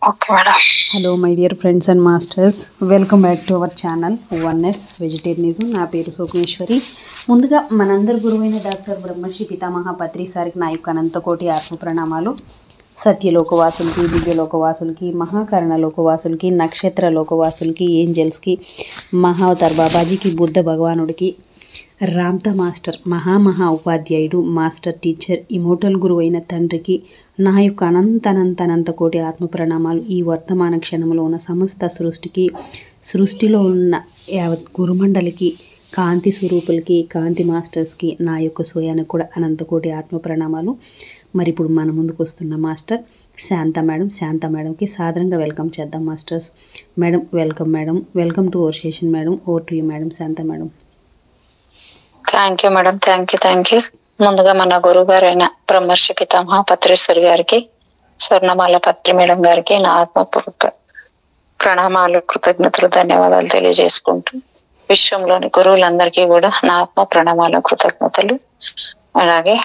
Okay madam. Hello my dear friends and masters, welcome back to our channel oneness vegetarianism. నా పేరు సోమేశ్వరి. ముందుగా మనందరి గురువైన డాక్టర్ బ్రహ్మశ్రీ పితామహ పత్రి సారికి నా యొక్క అనంతకోటి ఆత్మ ప్రణామాలు. సత్యలోకవాసులకి, దివ్యలోకవాసులకి, మహాకరణ లోకవాసులకి, నక్షత్ర లోకవాసులకి, ఏంజల్స్కి, మహావతార్ బాబాజీకి, బుద్ధ భగవానుడికి, రామ్తా మాస్టర్ మహా ఉపాధ్యాయుడు, మాస్టర్ టీచర్, ఇమోటల్ గురువు అయిన తండ్రికి నా యొక్క అనంత కోటి ఆత్మ ప్రణామాలు. ఈ వర్తమాన క్షణంలో ఉన్న సమస్త సృష్టికి, సృష్టిలో ఉన్న యావత్ గురుమండలికి, కాంతి స్వరూపులకి, కాంతి మాస్టర్స్కి నా యొక్క సోయానికి కూడా అనంతకోటి ఆత్మ ప్రణామాలు. మరి ఇప్పుడు మన ముందుకు వస్తున్న మాస్టర్ శాంత మేడం. శాంత మేడంకి సాదరంగా వెల్కమ్ చేద్దాం masters. Madam welcome. Madam welcome to our session. Madam over to you madam. Shanta madam. Thank you madam. Thank you. ముందుగా మన గురువు గారైన బ్రహ్మర్షి పితామహ పత్రేశ్వరి గారికి, స్వర్ణమాల పత్రి మేడం గారికి నా ఆత్మపూర్వక ప్రణామాలు, కృతజ్ఞతలు, ధన్యవాదాలు తెలియజేసుకుంటూ విశ్వంలోని గురువులందరికీ కూడా నా ఆత్మ ప్రణామాలు, కృతజ్ఞతలు. అలాగే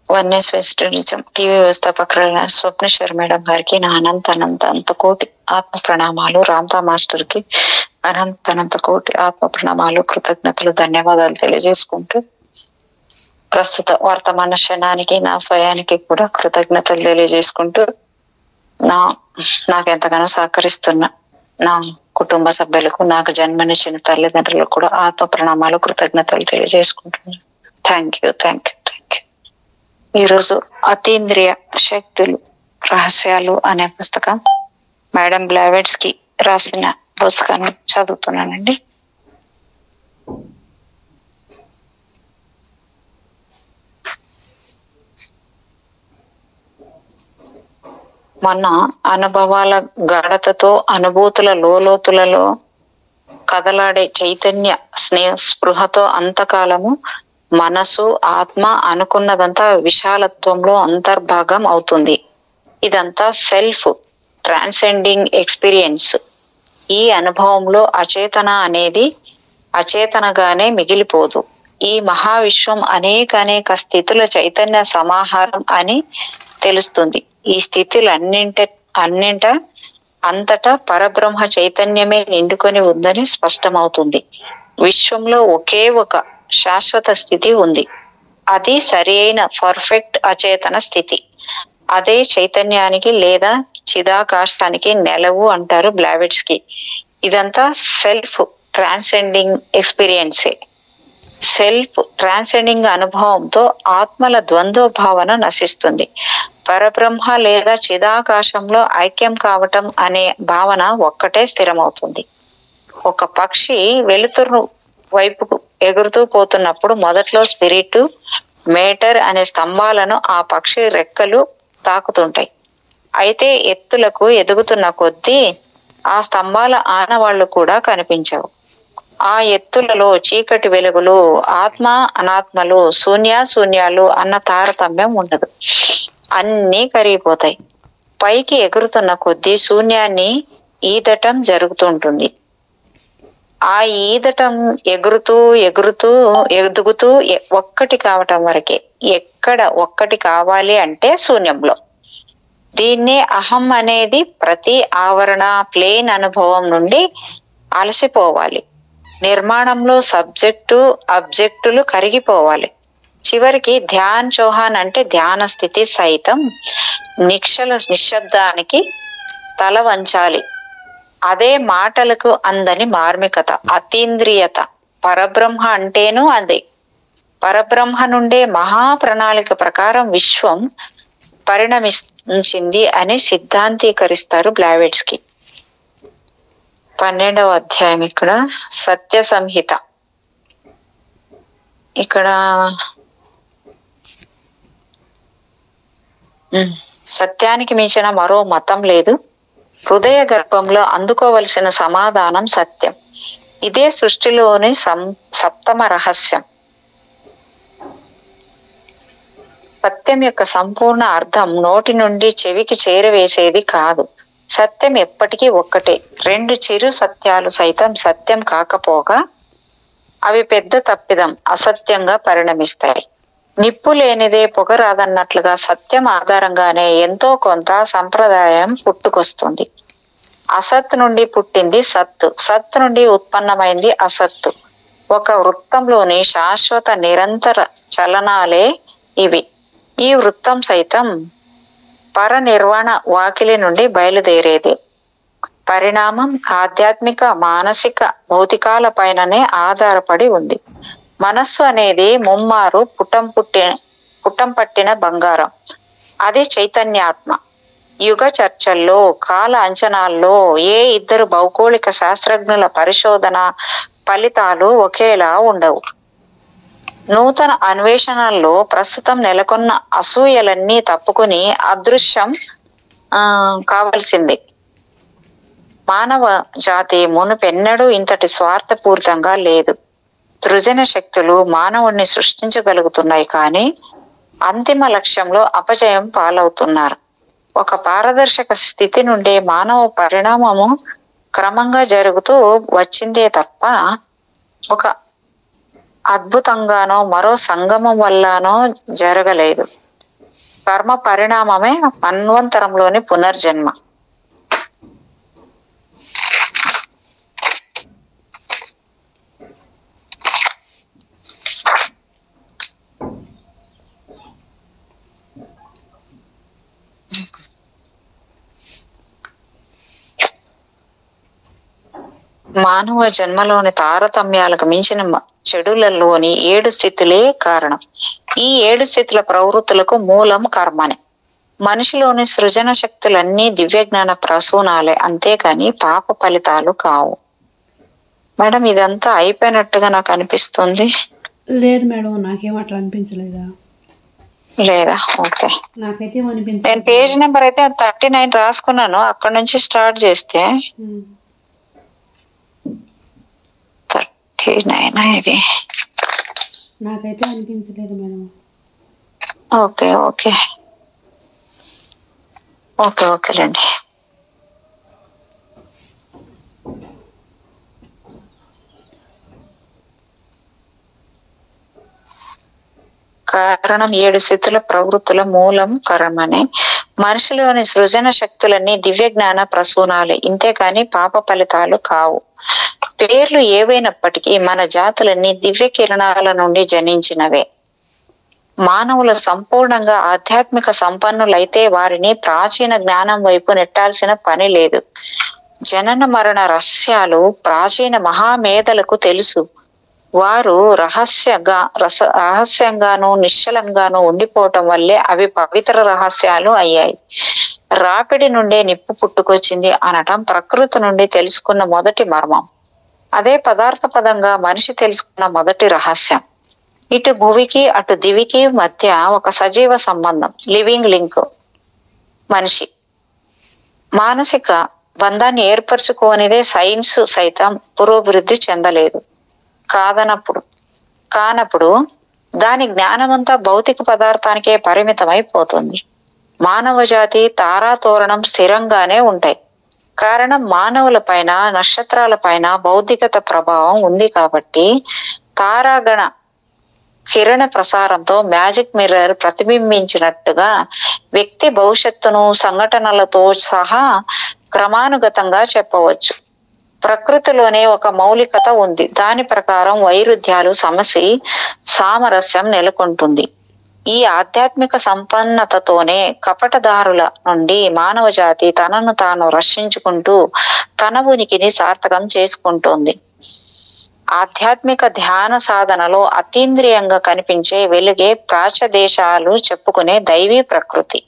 వన్నెస్ వెజిటేరియనిజం టీవీ వ్యవస్థాపకులైన స్వప్నేశ్వర్ మేడం గారికి నా అనంత కోటి ఆత్మ ప్రణామాలు. రామ్తా మాస్టర్ కి అనంత కోటి ఆత్మ ప్రణామాలు, కృతజ్ఞతలు, ధన్యవాదాలు తెలియజేసుకుంటూ ప్రస్తుత వర్తమాన క్షణానికి, నా స్వయానికి కూడా కృతజ్ఞతలు తెలియజేసుకుంటూ నాకు ఎంతగానో సహకరిస్తున్న నా కుటుంబ సభ్యులకు, నాకు జన్మనిచ్చిన తల్లిదండ్రులకు కూడా ఆత్మ ప్రణామాలు, కృతజ్ఞతలు తెలియజేసుకుంటున్నాను. Thank you. ఈరోజు అతీంద్రియ శక్తులు రహస్యాలు అనే పుస్తకం మేడం బ్లావెట్స్కి రాసిన పుస్తకాన్ని చదువుతున్నానండి. మన అనుభవాల గాఢతతో, అనుభూతుల లోతులలో కదలాడే చైతన్య స్పృహతో అంతకాలము మనసు, ఆత్మ అనుకున్నదంతా విశాలత్వంలో అంతర్భాగం అవుతుంది. ఇదంతా సెల్ఫ్ ట్రాన్సెండింగ్ ఎక్స్పీరియన్స్. ఈ అనుభవంలో అచేతన అనేది అచేతనగానే మిగిలిపోదు. ఈ మహావిశ్వం అనేక స్థితుల చైతన్య సమాహారం అని తెలుస్తుంది. ఈ స్థితులు అంతటా పరబ్రహ్మ చైతన్యమే నిండుకొని ఉందని స్పష్టమవుతుంది. విశ్వంలో ఒకే ఒక శాశ్వత స్థితి ఉంది. అది సరైన పర్ఫెక్ట్ అచేతన స్థితి. అదే చైతన్యానికి లేదా చిదాకాశానికి నెలవు అంటారు బ్లావెట్స్కి. ఇదంతా సెల్ఫ్ ట్రాన్సెండింగ్ ఎక్స్పీరియన్సే. సెల్ఫ్ ట్రాన్సెండింగ్ అనుభవంతో ఆత్మల ద్వంద్వ భావన నశిస్తుంది. పరబ్రహ్మ లేదా చిదాకాశంలో ఐక్యం కావటం అనే భావన ఒక్కటే స్థిరమవుతుంది. ఒక పక్షి వెలుతురు వైపుకు ఎగురుతూ పోతున్నప్పుడు మొదట్లో స్పిరిట్, మేటర్ అనే స్తంభాలను ఆ పక్షి రెక్కలు తాకుతుంటాయి. అయితే ఎత్తులకు ఎదుగుతున్న కొద్దీ ఆ స్తంభాల ఆనవాళ్లు కూడా కనిపించవు. ఆ ఎత్తులలో చీకటి వెలుగులు, ఆత్మ అనాత్మలు, శూన్యాలు అన్న తారతమ్యం ఉండదు. అన్నీ కరిగిపోతాయి. పైకి ఎగురుతున్న కొద్దీ శూన్యాన్ని ఈదటం జరుగుతుంటుంది. ఆ ఈదటం ఎదుగుతూ ఒక్కటి కావటం వరకే. ఎక్కడ ఒక్కటి కావాలి అంటే శూన్యంలో. దీన్నే అహం అనేది ప్రతి ఆవరణ ప్లేన్ అనుభవం నుండి అలసిపోవాలి. నిర్మాణంలో సబ్జెక్టు అబ్జెక్టులు కరిగిపోవాలి. చివరికి ధ్యాన్ చౌహాన్ అంటే ధ్యాన స్థితి సైతం నిశ్శబ్దానికి తల వంచాలి. అదే మాటలకు అందని మార్మికత, అతీంద్రియత. పరబ్రహ్మ అంటేనూ అదే. పరబ్రహ్మ నుండే మహాప్రణాళిక ప్రకారం విశ్వం పరిణమించింది అని సిద్ధాంతీకరిస్తారు బ్లావెట్స్కి. 12వ అధ్యాయం ఇక్కడ సత్య సంహిత. ఇక్కడ సత్యానికి మించిన మరో మతం లేదు. హృదయ గర్భంలో అందుకోవలసిన సమాధానం సత్యం. ఇదే సృష్టిలోని సప్తమ రహస్యం. సత్యం యొక్క సంపూర్ణ అర్థం నోటి నుండి చెవికి చేరవేసేది కాదు. సత్యం ఎప్పటికీ ఒక్కటే. 2 చిరు సత్యాలు సైతం సత్యం కాకపోగా అవి పెద్ద తప్పిదం, అసత్యంగా పరిణమిస్తాయి. నిప్పు లేనిదే పొగ రాదన్నట్లుగా సత్యం ఆధారంగానే ఎంతో కొంత సంప్రదాయం పుట్టుకొస్తుంది. అసత్ నుండి పుట్టింది సత్తు, సత్తు నుండి ఉత్పన్నమైంది అసత్తు. ఒక వృత్తంలోని శాశ్వత నిరంతర చలనాలే ఇవి. ఈ వృత్తం సైతం పరనిర్వాణ వాకిలి నుండి బయలుదేరేది. పరిణామం ఆధ్యాత్మిక, మానసిక, భౌతికాల పైననే ఆధారపడి ఉంది. మనస్సు అనేది ముమ్మారు పుట్టం పట్టిన బంగారం. అది చైతన్యాత్మ. యుగ చర్చల్లో, కాల అంచనాల్లో ఏ ఇద్దరు భౌగోళిక శాస్త్రజ్ఞుల పరిశోధన ఫలితాలు ఒకేలా ఉండవు. నూతన అన్వేషణల్లో ప్రస్తుతం నెలకొన్న అసూయలన్నీ తప్పుకుని అదృశ్యం కావలసింది. మానవ జాతి మునుపెన్నడూ ఇంతటి స్వార్థపూరితంగా లేదు. సృజన శక్తులు మానవుణ్ణి సృష్టించగలుగుతున్నాయి, కానీ అంతిమ లక్ష్యంలో అపజయం పాలవుతున్నారు. ఒక పారదర్శక స్థితి నుండి మానవ పరిణామము క్రమంగా జరుగుతూ వచ్చిందే తప్ప ఒక అద్భుతంగానో మరో సంగమం వల్లనో జరగలేదు. కర్మ పరిణామమే మన్వంతరంలోని పునర్జన్మ. మానవ జన్మలోని తారతమ్యాలకు మించిన చెడులలోని 7 స్థితులే కారణం. ఈ 7 స్థితుల ప్రవృత్తులకు మూలం కర్మనే. మనిషిలోని సృజన శక్తులన్నీ దివ్యజ్ఞాన ప్రసూనాలే, అంతేకాని పాప ఫలితాలు కావు. మేడం, ఇదంతా అయిపోయినట్టుగా నాకు అనిపిస్తుంది. లేదు మేడం, నాకేం అట్లా అనిపించలేదా? లేదా? ఓకే, నాకైతే అనిపించలేదు. నేను పేజ్ నెంబర్ అయితే 39 రాసుకున్నాను. అక్కడ నుంచి స్టార్ట్ చేస్తే 39 ఇది. నాకైతే అనిపించలేదు మేడం. ఓకే ఓకే ఓకే ఓకేలేండి. కారణం 7 స్థితుల ప్రవృత్తుల మూలం కర్మనే. మనిషిలోని సృజన శక్తులన్నీ దివ్య జ్ఞాన ప్రసూనాలే, ఇంతేకాని పాప ఫలితాలు కావు. పేర్లు ఏవైనప్పటికీ మన జాతులన్నీ దివ్య కిరణాల నుండి జనించినవే. మానవులు సంపూర్ణంగా ఆధ్యాత్మిక సంపన్నులైతే వారిని ప్రాచీన జ్ఞానం వైపు నెట్టాల్సిన పని లేదు. జనన మరణ రహస్యాలు ప్రాచీన మహామేధలకు తెలుసు. వారు రహస్యంగాను నిశ్చలంగాను ఉండిపోవటం వల్లే అవి పవిత్ర రహస్యాలు అయ్యాయి. రాపిడి నుండే నిప్పు పుట్టుకొచ్చింది అనటం ప్రకృతి నుండి తెలుసుకున్న మొదటి మర్మం. అదే పదార్థ పదంగా మనిషి తెలుసుకున్న మొదటి రహస్యం. ఇటు భువికి అటు దివికి మధ్య ఒక సజీవ సంబంధం, లివింగ్ లింక్ మనిషి. మానసిక బంధాన్ని ఏర్పరచుకోనిదే సైన్స్ సైతం పురోభివృద్ధి చెందలేదు. కానప్పుడు దాని జ్ఞానమంతా భౌతిక పదార్థానికే పరిమితమైపోతుంది. మానవ జాతి తారాతోరణం స్థిరంగానే ఉంటాయి. కారణం మానవుల పైన నక్షత్రాల పైన బౌద్ధికత ప్రభావం ఉంది కాబట్టి తారాగణ కిరణ ప్రసారంతో మ్యాజిక్ మిర్రర్ ప్రతిబింబించినట్టుగా వ్యక్తి భవిష్యత్తును సంఘటనలతో సహా క్రమానుగతంగా చెప్పవచ్చు. ప్రకృతిలోనే ఒక మౌలికత ఉంది. దాని ప్రకారం వైరుధ్యాలు సమసి సామరస్యం నెలకొంటుంది. ఈ ఆధ్యాత్మిక సంపన్నతతోనే కపటదారుల నుండి మానవ జాతి తనను తాను రక్షించుకుంటూ తన ఉనికిని సార్థకం చేసుకుంటోంది. ఆధ్యాత్మిక ధ్యాన సాధనలో అతీంద్రియంగా కనిపించే వెలుగే ప్రాచ్యదేశాలు చెప్పుకునే దైవీ ప్రకృతి.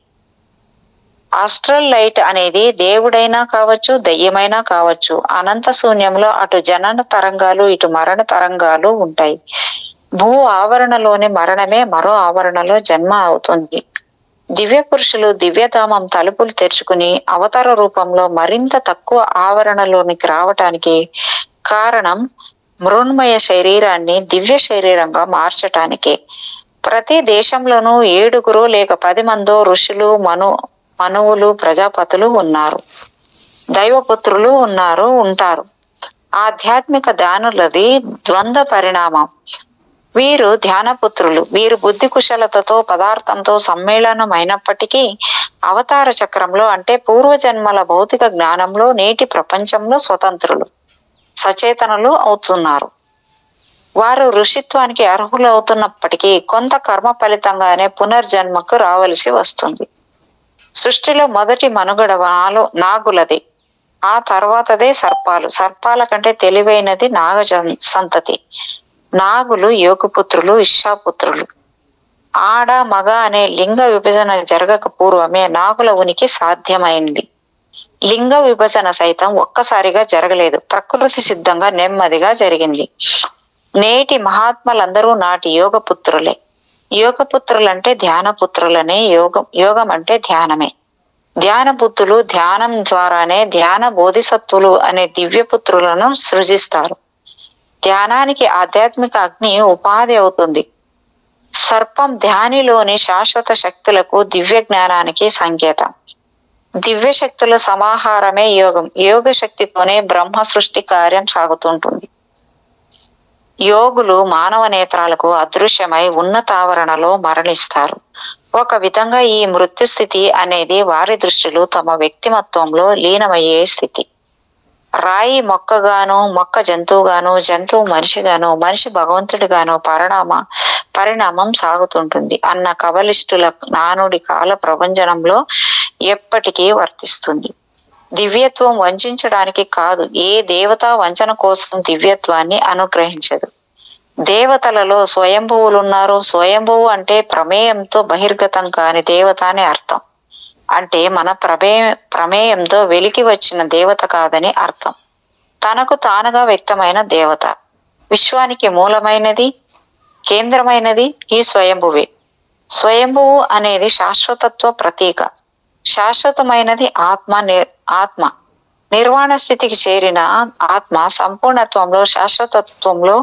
ఆస్ట్రల్ లైట్ అనేది దేవుడైనా కావచ్చు, దెయ్యమైనా కావచ్చు. అనంత శూన్యంలో అటు జనన తరంగాలు ఇటు మరణ తరంగాలు ఉంటాయి. భూ ఆవరణలోని మరణమే మరో ఆవరణలో జన్మ అవుతుంది. దివ్య పురుషులు దివ్యధామం తలుపులు తెరుచుకుని అవతార రూపంలో మరింత తక్కువ ఆవరణలోనికి రావటానికి కారణం మృన్మయ శరీరాన్ని దివ్య శరీరంగా మార్చటానికే. ప్రతి దేశంలోనూ 7 లేక 10 మందో ఋషులు, మనువులు, ప్రజాపతులు ఉన్నారు. దైవపుత్రులు ఉంటారు. ఆధ్యాత్మిక ధ్యానులది ద్వంద్వ పరిణామం. వీరు ధ్యానపుత్రులు. వీరు బుద్ధి కుశలతతో పదార్థంతో సమ్మేళనం అయినప్పటికీ అవతార చక్రంలో అంటే పూర్వజన్మల భౌతిక జ్ఞానంలో నేటి ప్రపంచంలో స్వతంత్రులు, సచేతనులు అవుతున్నారు. వారు ఋషిత్వానికి అర్హులు అవుతున్నప్పటికీ కొంత కర్మ ఫలితంగానే పునర్జన్మకు రావలసి వస్తుంది. సృష్టిలో మొదటి మనుగడ నాగులది, ఆ తర్వాతదే సర్పాలు. సర్పాల కంటే తెలివైనది నాగ సంతతి. నాగులు యోగపుత్రులు, ఇష్టాపుత్రులు. ఆడ మగ అనే లింగ విభజన జరగక పూర్వమే నాగుల ఉనికి సాధ్యమైంది. లింగ విభజన సైతం ఒక్కసారిగా జరగలేదు, ప్రకృతి సిద్ధంగా నెమ్మదిగా జరిగింది. నేటి మహాత్ములందరూ నాటి యోగపుత్రులే. యోగపుత్రులంటే ధ్యానపుత్రులనే. యోగం అంటే ధ్యానమే. ధ్యాన బుద్ధులు ధ్యానం ద్వారానే ధ్యాన బోధిసత్వులు అనే దివ్యపుత్రులను సృజిస్తారు. ధ్యానానికి ఆధ్యాత్మిక అగ్ని ఉపాధి అవుతుంది. సర్పం ధ్యానిలోని శాశ్వత శక్తులకు, దివ్య జ్ఞానానికి సంకేతం. దివ్య శక్తుల సమాహారమే యోగం. యోగ శక్తితోనే బ్రహ్మ సృష్టి కార్యం సాగుతుంటుంది. యోగులు మానవ నేత్రాలకు అదృశ్యమై ఉన్నతావరణలో మరణిస్తారు. ఒక విధంగా ఈ మృత్యు స్థితి అనేది వారి దృష్టిలో తమ వ్యక్తిమత్వంలో లీనమయ్యే స్థితి. రాయి మొక్కగాను, మొక్క జంతువుగాను, జంతువు మనిషిగాను, మనిషి భగవంతుడిగాను పరిణామం సాగుతుంటుంది అన్న కబలిస్టుల నానుడి కాల ప్రభంజనంలో ఎప్పటికీ వర్తిస్తుంది. దివ్యత్వం వంచడానికి కాదు, ఏ దేవత వంచన కోసం దివ్యత్వాన్ని అనుగ్రహించదు. దేవతలలో స్వయంభువులున్నారు. స్వయంభువు అంటే ప్రమేయంతో బహిర్గతం కాని దేవత అని అర్థం. అంటే మన ప్రమేయంతో వెలికి వచ్చిన దేవత కాదని అర్థం. తనకు తానుగా వ్యక్తమైన దేవత. విశ్వానికి మూలమైనది, కేంద్రమైనది ఈ స్వయంభువే. స్వయంభువు అనేది శాశ్వతత్వ ప్రతీక. శాశ్వతమైనది ఆత్మ. నిర్వాణ స్థితికి చేరిన ఆత్మ సంపూర్ణత్వంలో, శాశ్వతత్వంలో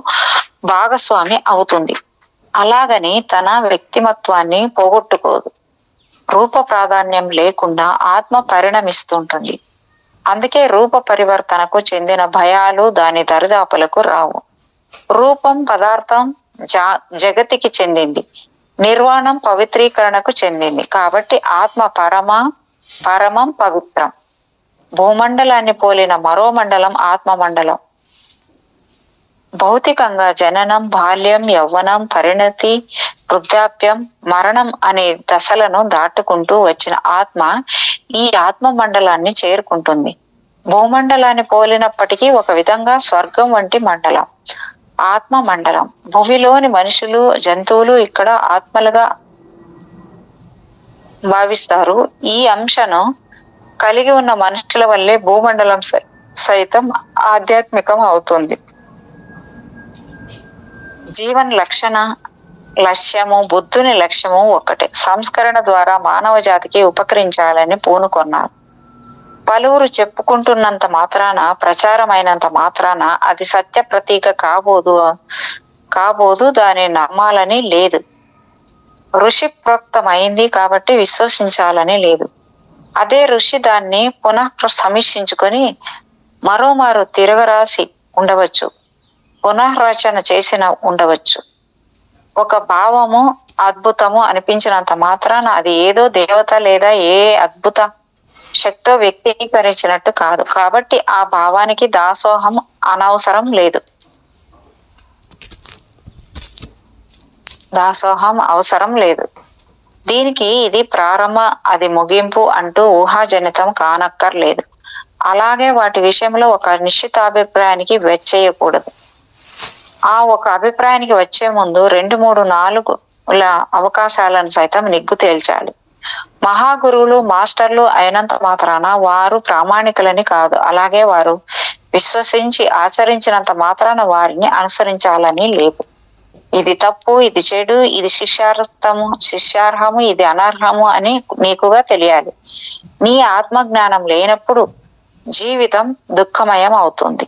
భాగస్వామి అవుతుంది. అలాగని తన వ్యక్తిమత్వాన్ని పోగొట్టుకోదు. రూప ప్రాధాన్యం లేకుండా ఆత్మ పరిణమిస్తుంటుంది. అందుకే రూప పరివర్తనకు చెందిన భయాలు దాని దరిదాపులకు రావు. రూపం పదార్థం జగతికి చెందింది, నిర్వాణం పవిత్రీకరణకు చెందింది. కాబట్టి ఆత్మ పరమం పవిత్రం. భూమండలాన్ని పోలిన మరో మండలం ఆత్మ మండలం. భౌతికంగా జననం, బాల్యం, యవ్వనం, పరిణతి, వృద్ధాప్యం, మరణం అనే దశలను దాటుకుంటూ వచ్చిన ఆత్మ ఈ ఆత్మ మండలాన్ని చేరుకుంటుంది. భూమండలాన్ని పోలినప్పటికీ ఒక విధంగా స్వర్గం వంటి మండలం ఆత్మ మండలం. భూమిలోని మనుషులు, జంతువులు ఇక్కడ ఆత్మలుగా భావిస్తారు. ఈ అంశను కలిగి ఉన్న మనుషుల వల్లే భూమండలం సైతం ఆధ్యాత్మికం అవుతుంది. జీవన్ లక్ష్యము, బుద్ధుని లక్ష్యము ఒక్కటే. సంస్కరణ ద్వారా మానవ జాతికి ఉపకరించాలని పూనుకొన్నారు. పలువురు చెప్పుకుంటున్నంత మాత్రాన, ప్రచారమైనంత మాత్రాన అది సత్య ప్రతీక కాబోదు. దాన్ని నమ్మాలని లేదు. ఋషి ప్రోక్తమైంది కాబట్టి విశ్వసించాలని లేదు. అదే ఋషి దాన్ని పునః సమీక్షించుకొని మరోమారు తిరగరాసి ఉండవచ్చు, పునఃరచన చేసిన ఉండవచ్చు. ఒక భావము అద్భుతము అనిపించినంత మాత్రాన అది ఏదో దేవత లేదా ఏ అద్భుత శక్తో వ్యక్తీకరించినట్టు కాదు. కాబట్టి ఆ భావానికి దాసోహం అవసరం లేదు. దీనికి ఇది ప్రారంభ, అది ముగింపు అంటూ ఊహాజనితం కానక్కర్లేదు. అలాగే వాటి విషయంలో ఒక నిశ్చిత అభిప్రాయానికి వచ్చేయకూడదు. ఆ ఒక అభిప్రాయానికి వచ్చే ముందు 2, 3, 4 అవకాశాలను సైతం నిగ్గు తేల్చాలి. మహాగురువులు, మాస్టర్లు అయినంత మాత్రాన వారు ప్రామాణికులని కాదు. అలాగే వారు విశ్వసించి ఆచరించినంత మాత్రాన వారిని అనుసరించాలని లేదు. ఇది తప్పు, ఇది చెడు, ఇది శిష్యార్హము, ఇది అనర్హము అని నీకుగా తెలియాలి. నీ ఆత్మజ్ఞానం లేనప్పుడు జీవితం దుఃఖమయం అవుతుంది.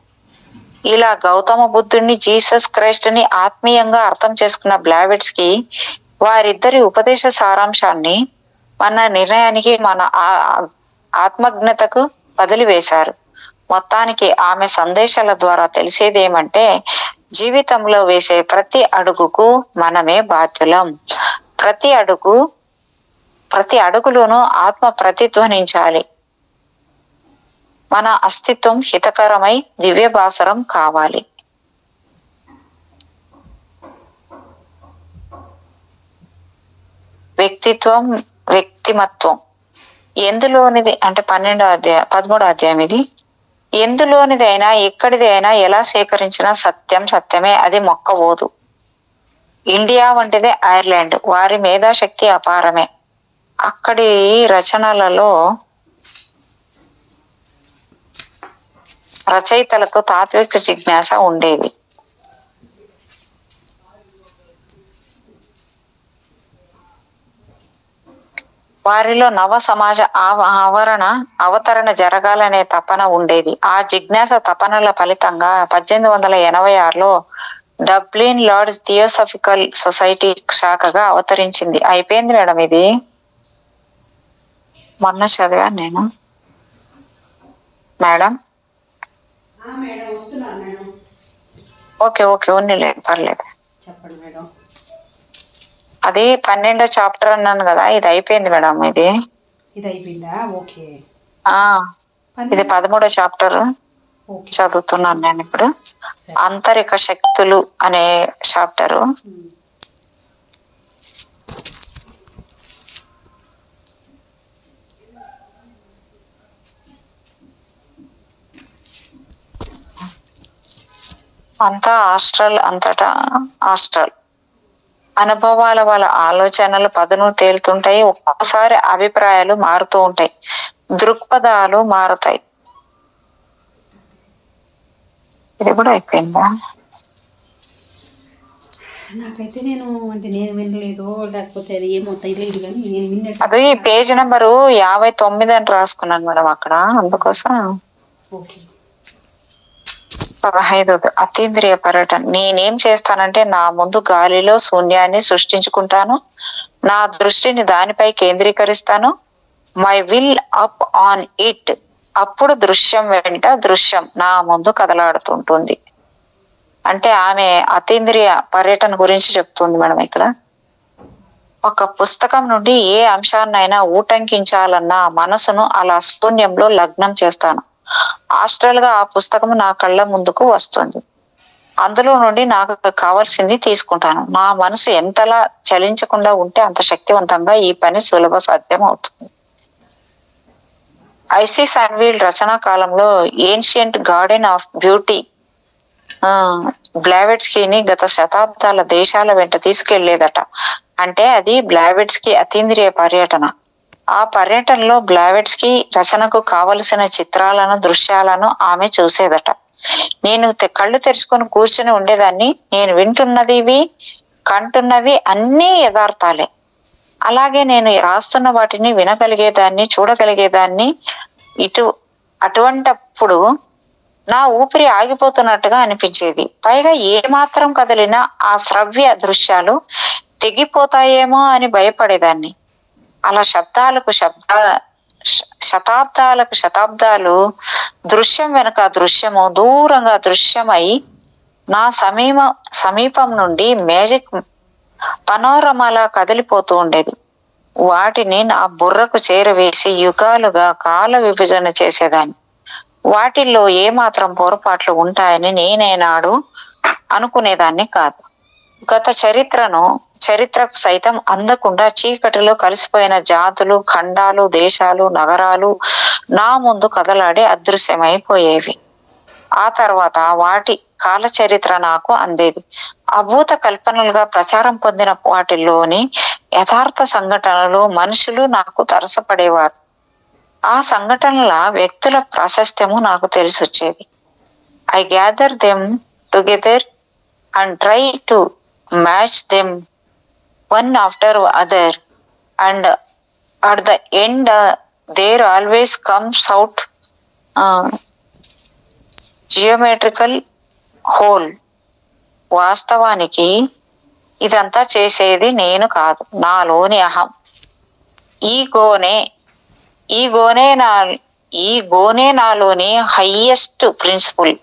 ఇలా గౌతమ బుద్ధుడిని, జీసస్ క్రైస్ట్ ని ఆత్మీయంగా అర్థం చేసుకున్న బ్లావెట్స్ కి వారిద్దరి ఉపదేశ సారాంశాన్ని మన నిర్ణయానికి, మన ఆత్మజ్ఞతకు వదిలివేశారు. మొత్తానికి ఆమె సందేశాల ద్వారా తెలిసేదేమంటే, జీవితంలో వేసే ప్రతి అడుగుకు మనమే బాధ్యులం. ప్రతి అడుగు ప్రతి అడుగులోనూ ఆత్మ ప్రతిధ్వనించాలి. మన అస్తిత్వం హితకరమై దివ్యభాసరం కావాలి. వ్యక్తిమత్వం ఎందులోనిది అంటే 13వ అధ్యాయం ఇది. ఎందులోనిది అయినా ఎక్కడిది అయినా ఎలా సేకరించినా సత్యం సత్యమే, అది మొక్కవోదు. ఇండియా వంటిదే ఐర్లాండ్, వారి మేధాశక్తి అపారమే. అక్కడి రచనలలో రచయితలతో తాత్విక జిజ్ఞాస ఉండేది. వారిలో నవ సమాజ అవతరణ జరగాలనే తపన ఉండేది. ఆ జిజ్ఞాస తపనల ఫలితంగా 1886లో డబ్లిన్ లార్డ్ థియోసఫికల్ సొసైటీ శాఖగా అవతరించింది. అయిపోయింది మేడం, ఇది మొన్న చదివాను నేను. మేడం ఓకే ఓకే ఉన్నిలే, పర్లేదు, చెప్పండి మేడం. అది 12వ చాప్టర్ అన్నాను కదా, ఇది అయిపోయింది మేడం. ఇది అయిపోయిందా? ఓకే. ఇది 13వ చాప్టర్ చదువుతున్నాను నేను ఇప్పుడు. ఆంతరిక శక్తులు అనే చాప్టరు. అంతటా ఆస్ట్రల్ అనుభవాల వల్ల ఆలోచనలు పదును తేలుతుంటాయి. ఒక్కొక్కసారి అభిప్రాయాలు మారుతూ ఉంటాయి, దృక్పథాలు మారుతాయి. ఇది కూడా అయిపోయిందా? నాకైతే నేను వినలేదు, లేకపోతే అది ఏమో తెలియదు, కానీ నేను విన్నట్టు అది పేజ్ నెంబరు 59 అని రాసుకున్నాను మేడం అక్కడ, అందుకోసం. ఓకే. 15 అతీంద్రియ పర్యటన. నేనేం చేస్తానంటే నా ముందు గాలిలో శూన్యాన్ని సృష్టించుకుంటాను, నా దృష్టిని దానిపై కేంద్రీకరిస్తాను. My will up on it. అప్పుడు దృశ్యం వెంట దృశ్యం నా ముందు కదలాడుతుంటుంది. అంటే ఆమె అతీంద్రియ పర్యటన గురించి చెప్తుంది మేడం ఇక్కడ. ఒక పుస్తకం నుండి ఏ అంశాన్నైనా ఊటంకించాలన్నా మనసును అలా శూన్యంలో లగ్నం చేస్తాను. ఆస్ట్రల్ గా ఆ పుస్తకం నా కళ్ళ ముందుకు వస్తుంది. అందులో నుండి నాకు కావాల్సింది తీసుకుంటాను. నా మనసు ఎంతలా చలించకుండా ఉంటే అంత శక్తివంతంగా ఈ పని సులభ సాధ్యం అవుతుంది. ఐసి సన్వీల్ రచనా కాలంలో ఏన్షియంట్ గార్డెన్ ఆఫ్ బ్యూటీ బ్లావెట్స్కీని గత శతాబ్దాల దేశాల వెంట తీసుకెళ్లేదట. అంటే అది బ్లావెట్స్కీ అతీంద్రియ పర్యటన. ఆ పర్యటనలో బ్లావెట్స్కీ రచనకు కావలసిన చిత్రాలను, దృశ్యాలను ఆమె చూసేదట. నేను కళ్ళు తెరుచుకొని కూర్చుని ఉండేదాన్ని. నేను వింటున్నదివి, కంటున్నవి అన్నీ యథార్థాలే. అలాగే నేను రాస్తున్న వాటిని వినగలిగేదాన్ని, చూడగలిగేదాన్ని. అటువంటప్పుడు నా ఊపిరి ఆగిపోతున్నట్టుగా అనిపించేది. పైగా ఏమాత్రం కదిలినా ఆ శ్రవ్య దృశ్యాలు తెగిపోతాయేమో అని భయపడేదాన్ని. అలా శతాబ్దాలు దృశ్యం వెనుక దృశ్యము, దూరంగా దృశ్యమై నా సమీపం నుండి మేజిక్ పనోరమలా కదిలిపోతూ ఉండేది. వాటిని నా బుర్రకు చేరవేసి యుగాలుగా కాల విభజన చేసేదాన్ని. వాటిల్లో ఏమాత్రం పొరపాట్లు ఉంటాయని నేనేనాడు అనుకునేదాన్ని కాదు. గత చరిత్రకు సైతం అందకుండా చీకటిలో కలిసిపోయిన జాతులు, ఖండాలు, దేశాలు, నగరాలు నా ముందు కదలాడి అదృశ్యమైపోయేవి. ఆ తర్వాత వాటి కాల చరిత్ర నాకు అందేది. అభూత కల్పనలుగా ప్రచారం పొందిన వాటిల్లోని యథార్థ సంఘటనలు, మనుషులు నాకు తరసపడేవారు. ఆ సంఘటనల వ్యక్తుల ప్రాశస్త్యము నాకు తెలిసొచ్చేది. I gather them together and try to match them one after other, and at the end there always comes out geometrical whole. వాస్తవానికి ఇదంతా చేసేది నేను కాదు, నాలోని అహం. ఈ గోనే నాలోని హైయెస్ట్ ప్రిన్సిపుల్.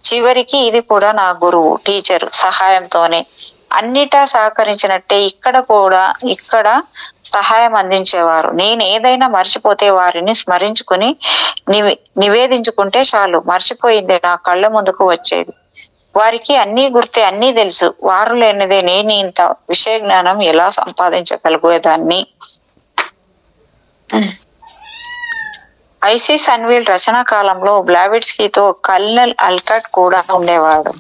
చివరికి ఇది కూడా నా గురువు, టీచర్ సహాయంతోనే అన్నిటా సహకరించినట్టే ఇక్కడ సహాయం అందించేవారు. నేను ఏదైనా మర్చిపోతే వారిని స్మరించుకుని నివేదించుకుంటే చాలు, మర్చిపోయింది నా కళ్ళ ముందుకు వచ్చేది. వారికి అన్నీ గుర్తే, అన్నీ తెలుసు. వారు లేనిదే నేను ఇంత విషయ జ్ఞానం ఎలా సంపాదించగలిగేదాన్ని? ఐసిస్ అన్వీల్ రచనా కాలంలో బ్లావెట్స్కీతో కల్నల్ అల్కాట్ కూడా ఉండేవాడు.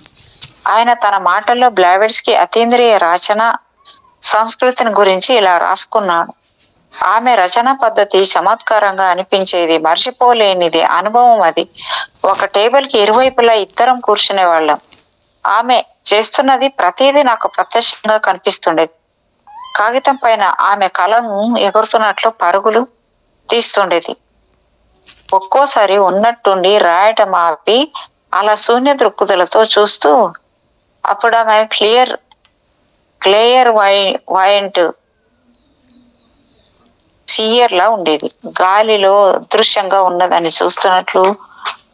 ఆయన తన మాటల్లో బ్లావెట్స్కీ అతీంద్రియ రచన సంస్కృతిని గురించి ఇలా రాసుకున్నాడు. ఆమె రచనా పద్ధతి చమత్కారంగా అనిపించేది, మర్చిపోలేనిది అనుభవం అది. ఒక టేబుల్ కి ఇరువైపులా ఇద్దరం కూర్చునే వాళ్ళం. ఆమె చేస్తున్నది ప్రతిదీ నాకు ప్రత్యక్షంగా కనిపిస్తుండేది. కాగితం పైన ఆమె కలము ఎగురుతున్నట్లు పరుగులు తీస్తుండేది. ఒక్కోసారి ఉన్నట్టుండి రాయటం ఆపి అలా శూన్య దృక్కుదలతో చూస్తూ, అప్పుడు ఆమె క్లియర్ వైంట్ సీయర్ లా ఉండేది. గాలిలో దృశ్యంగా ఉన్నదాన్ని చూస్తున్నట్లు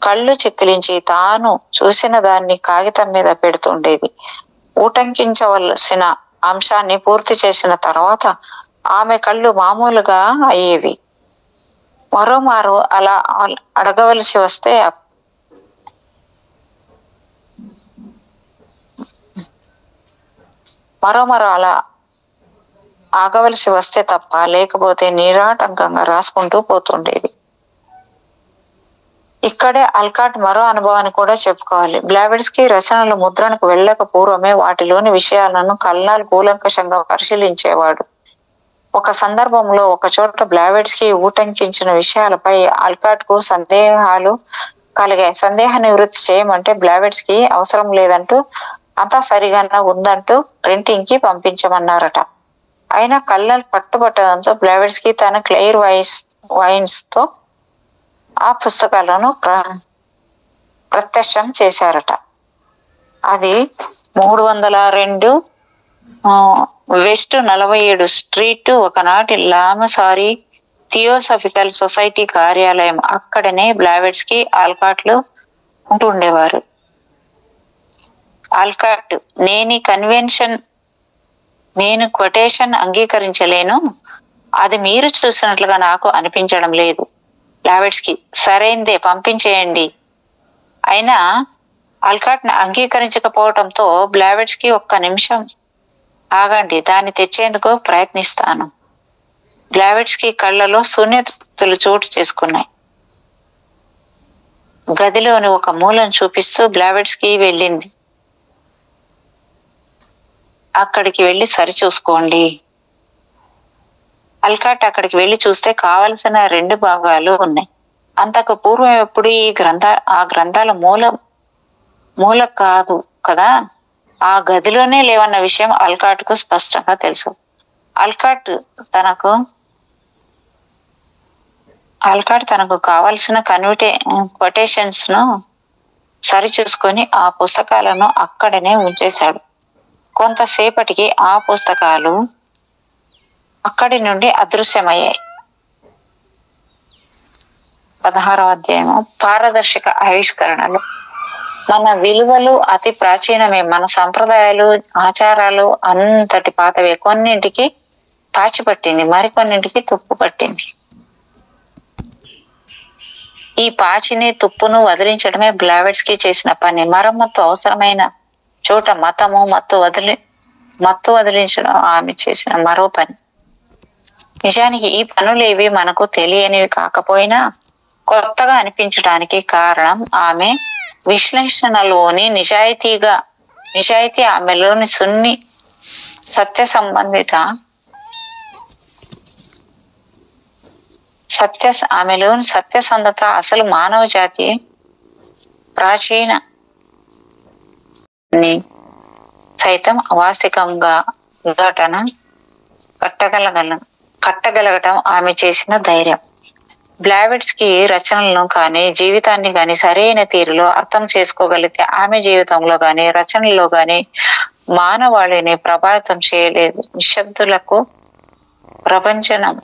కళ్ళు చెక్కిలించి తాను చూసిన దాన్ని కాగితం మీద పెడుతుండేది. ఊటంకించవలసిన అంశాన్ని పూర్తి చేసిన తర్వాత ఆమె కళ్ళు మామూలుగా అయ్యేవి. మరోమారు అలా అడగవలసి వస్తే అలా ఆగవలసి వస్తే తప్ప, లేకపోతే నిరాటంకంగా రాసుకుంటూ పోతుండేది. ఇక్కడే అల్కాట్ మరో అనుభవాన్ని కూడా చెప్పుకోవాలి. బ్లావెట్స్కీ రచనలు ముద్రణకు వెళ్ళక పూర్వమే వాటిలోని విషయాలను కల్నాల్ కూలంకషంగా పరిశీలించేవాడు. ఒక సందర్భంలో ఒక చోట బ్లావెట్స్కీ ఊటంకించిన విషయాలపై అల్కాట్ కు సందేహాలు కలిగాయి. సందేహ నివృత్తి చేయమంటే బ్లావెట్స్కీ అవసరం లేదంటూ, అంతా సరిగానే ఉందంటూ ప్రింటింగ్ కి పంపించమన్నారట. అయినా కల్నల్ పట్టుబట్టడంతో బ్లావెట్స్కీ తన క్లెయిర్ వైన్స్ తో ఆ పుస్తకాలను ప్రత్యక్షం చేశారట. అది 302 వెస్ట్ 47 స్ట్రీట్, ఒకనాటి లామసారి థియోసఫికల్ సొసైటీ కార్యాలయం. అక్కడనే బ్లావెట్స్కీ ఆల్కాట్లు ఉంటుండేవారు. ఆల్కాట్, నేను కొటేషన్ అంగీకరించలేను, అది మీరు చూసినట్లుగా నాకు అనిపించడం లేదు. బ్లావెట్స్కీ, సరైందే, పంపించేయండి. అయినా ఆల్కాట్ అంగీకరించకపోవడంతో బ్లావెట్స్కీ, ఒక్క నిమిషం ఆగండి, దాన్ని తెచ్చేందుకు ప్రయత్నిస్తాను. బ్లావెట్స్కీ కళ్ళలో శూన్యతలు చోటు చేసుకున్నాయి. గదిలోని ఒక మూలను చూపిస్తూ బ్లావెట్స్కీ వెళ్ళింది. అక్కడికి వెళ్ళి సరి చూసుకోండి. అల్కాట్ అక్కడికి వెళ్ళి చూస్తే కావలసిన 2 భాగాలు ఉన్నాయి. అంతకు పూర్వం ఎప్పుడు ఆ గ్రంథాల మూల కాదు కదా, ఆ గదిలోనే లేవన్న విషయం అల్కాట్ కు స్పష్టంగా తెలుసు. అల్కాట్ తనకు కావలసిన కొటేషన్స్ ను సరి చూసుకొని ఆ పుస్తకాలను అక్కడనే ఉంచేశాడు. కొంతసేపటికి ఆ పుస్తకాలు అక్కడి నుండి అదృశ్యమయ్యాయి. 16వ అధ్యాయము. పారదర్శక ఆవిష్కరణలు. మన విలువలు అతి ప్రాచీనమే, మన సంప్రదాయాలు ఆచారాలు అంతటి పాతవే. కొన్నింటికి పాచిపట్టింది, మరికొన్నింటికి తుప్పు పట్టింది. ఈ పాచిని తుప్పును వదిలించడమే బ్లావెట్స్కీ చేసిన పని. మరమ్మత్తు అవసరమైన చోట మత్తు వదిలించడం ఆమె చేసిన మరో పని. నిజానికి ఈ పనులేవి మనకు తెలియనివి కాకపోయినా కొత్తగా అనిపించడానికి కారణం ఆమె విశ్లేషణలోని నిజాయితీ, ఆమెలోని ఆమెలోని సత్యసంధత. అసలు మానవ జాతి ప్రాచీన సైతం అవాస్తవికంగా ఘటన కట్టగలగటం ఆమె చేసిన ధైర్యం. బ్లావెట్స్కీ రచనలను కానీ జీవితాన్ని కానీ సరైన తీరులో అర్థం చేసుకోగలిగితే ఆమె జీవితంలో కానీ రచనల్లో కానీ మానవాళిని ప్రభావితం చేయలేదు. నిశ్శబ్దులకు ప్రపంచనం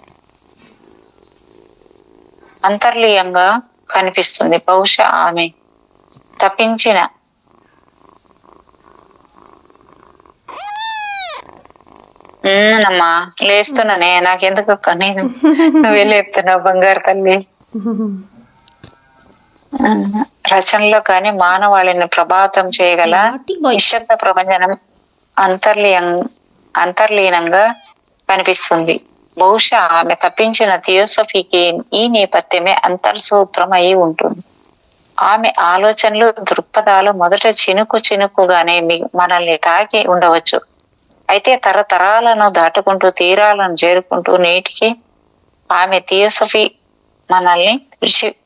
అంతర్లీయంగా కనిపిస్తుంది. బహుశా ఆమె అమ్మా లేస్తున్నానే, నాకెందుకు అక్క, నేను నువ్వే లేపుతున్నావు బంగారు తల్లి. రచనలో కానీ మానవాళిని ప్రభావితం చేయగల నిశ్శబ్ద ప్రభంజనం అంతర్లీనంగా కనిపిస్తుంది. బహుశా ఆమె తప్పించిన థియోసఫీకి ఈ నేపథ్యమే అంతర్సూత్రం అయి ఉంటుంది. ఆమె ఆలోచనలు, దృక్పథాలు మొదట చినుకుగానే మనల్ని తాకి ఉండవచ్చు. అయితే తరతరాలను దాటుకుంటూ, తీరాలను చేరుకుంటూ నేటికి ఆమె థియోసఫీ మనల్ని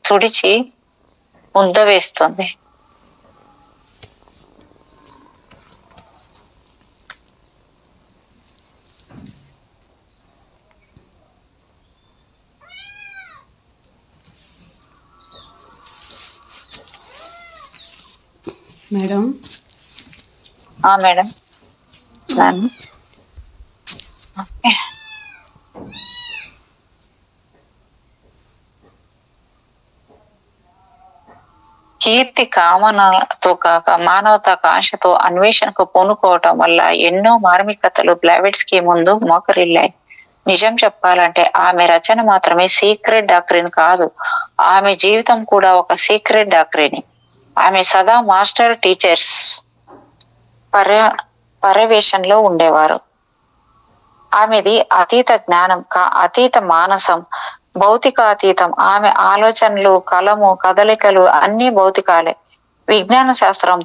తుడిచి ముద్ద వేస్తుంది. Madam madam okay. కీర్తి కామనతో కాక మానవతా కాంక్షతో అన్వేషణకు పూనుకోవటం వల్ల ఎన్నో మార్మికతలు బ్లావెట్స్కీ ముందు మోకరిల్లాయి. నిజం చెప్పాలంటే ఆమె రచన మాత్రమే సీక్రెట్ డాక్ట్రిన్ కాదు, ఆమె జీవితం కూడా ఒక సీక్రెట్ డాక్ట్రిన్. ఆమె సదా మాస్టర్ టీచర్స్ పర్యవేక్షణలో ఉండేవారు. ఆమెది అతీత జ్ఞానం, అతీత మానసం, భౌతికాతీతం. ఆమె ఆలోచనలు, కలము, కదలికలు అన్ని భౌతికాలే. విజ్ఞాన శాస్త్రం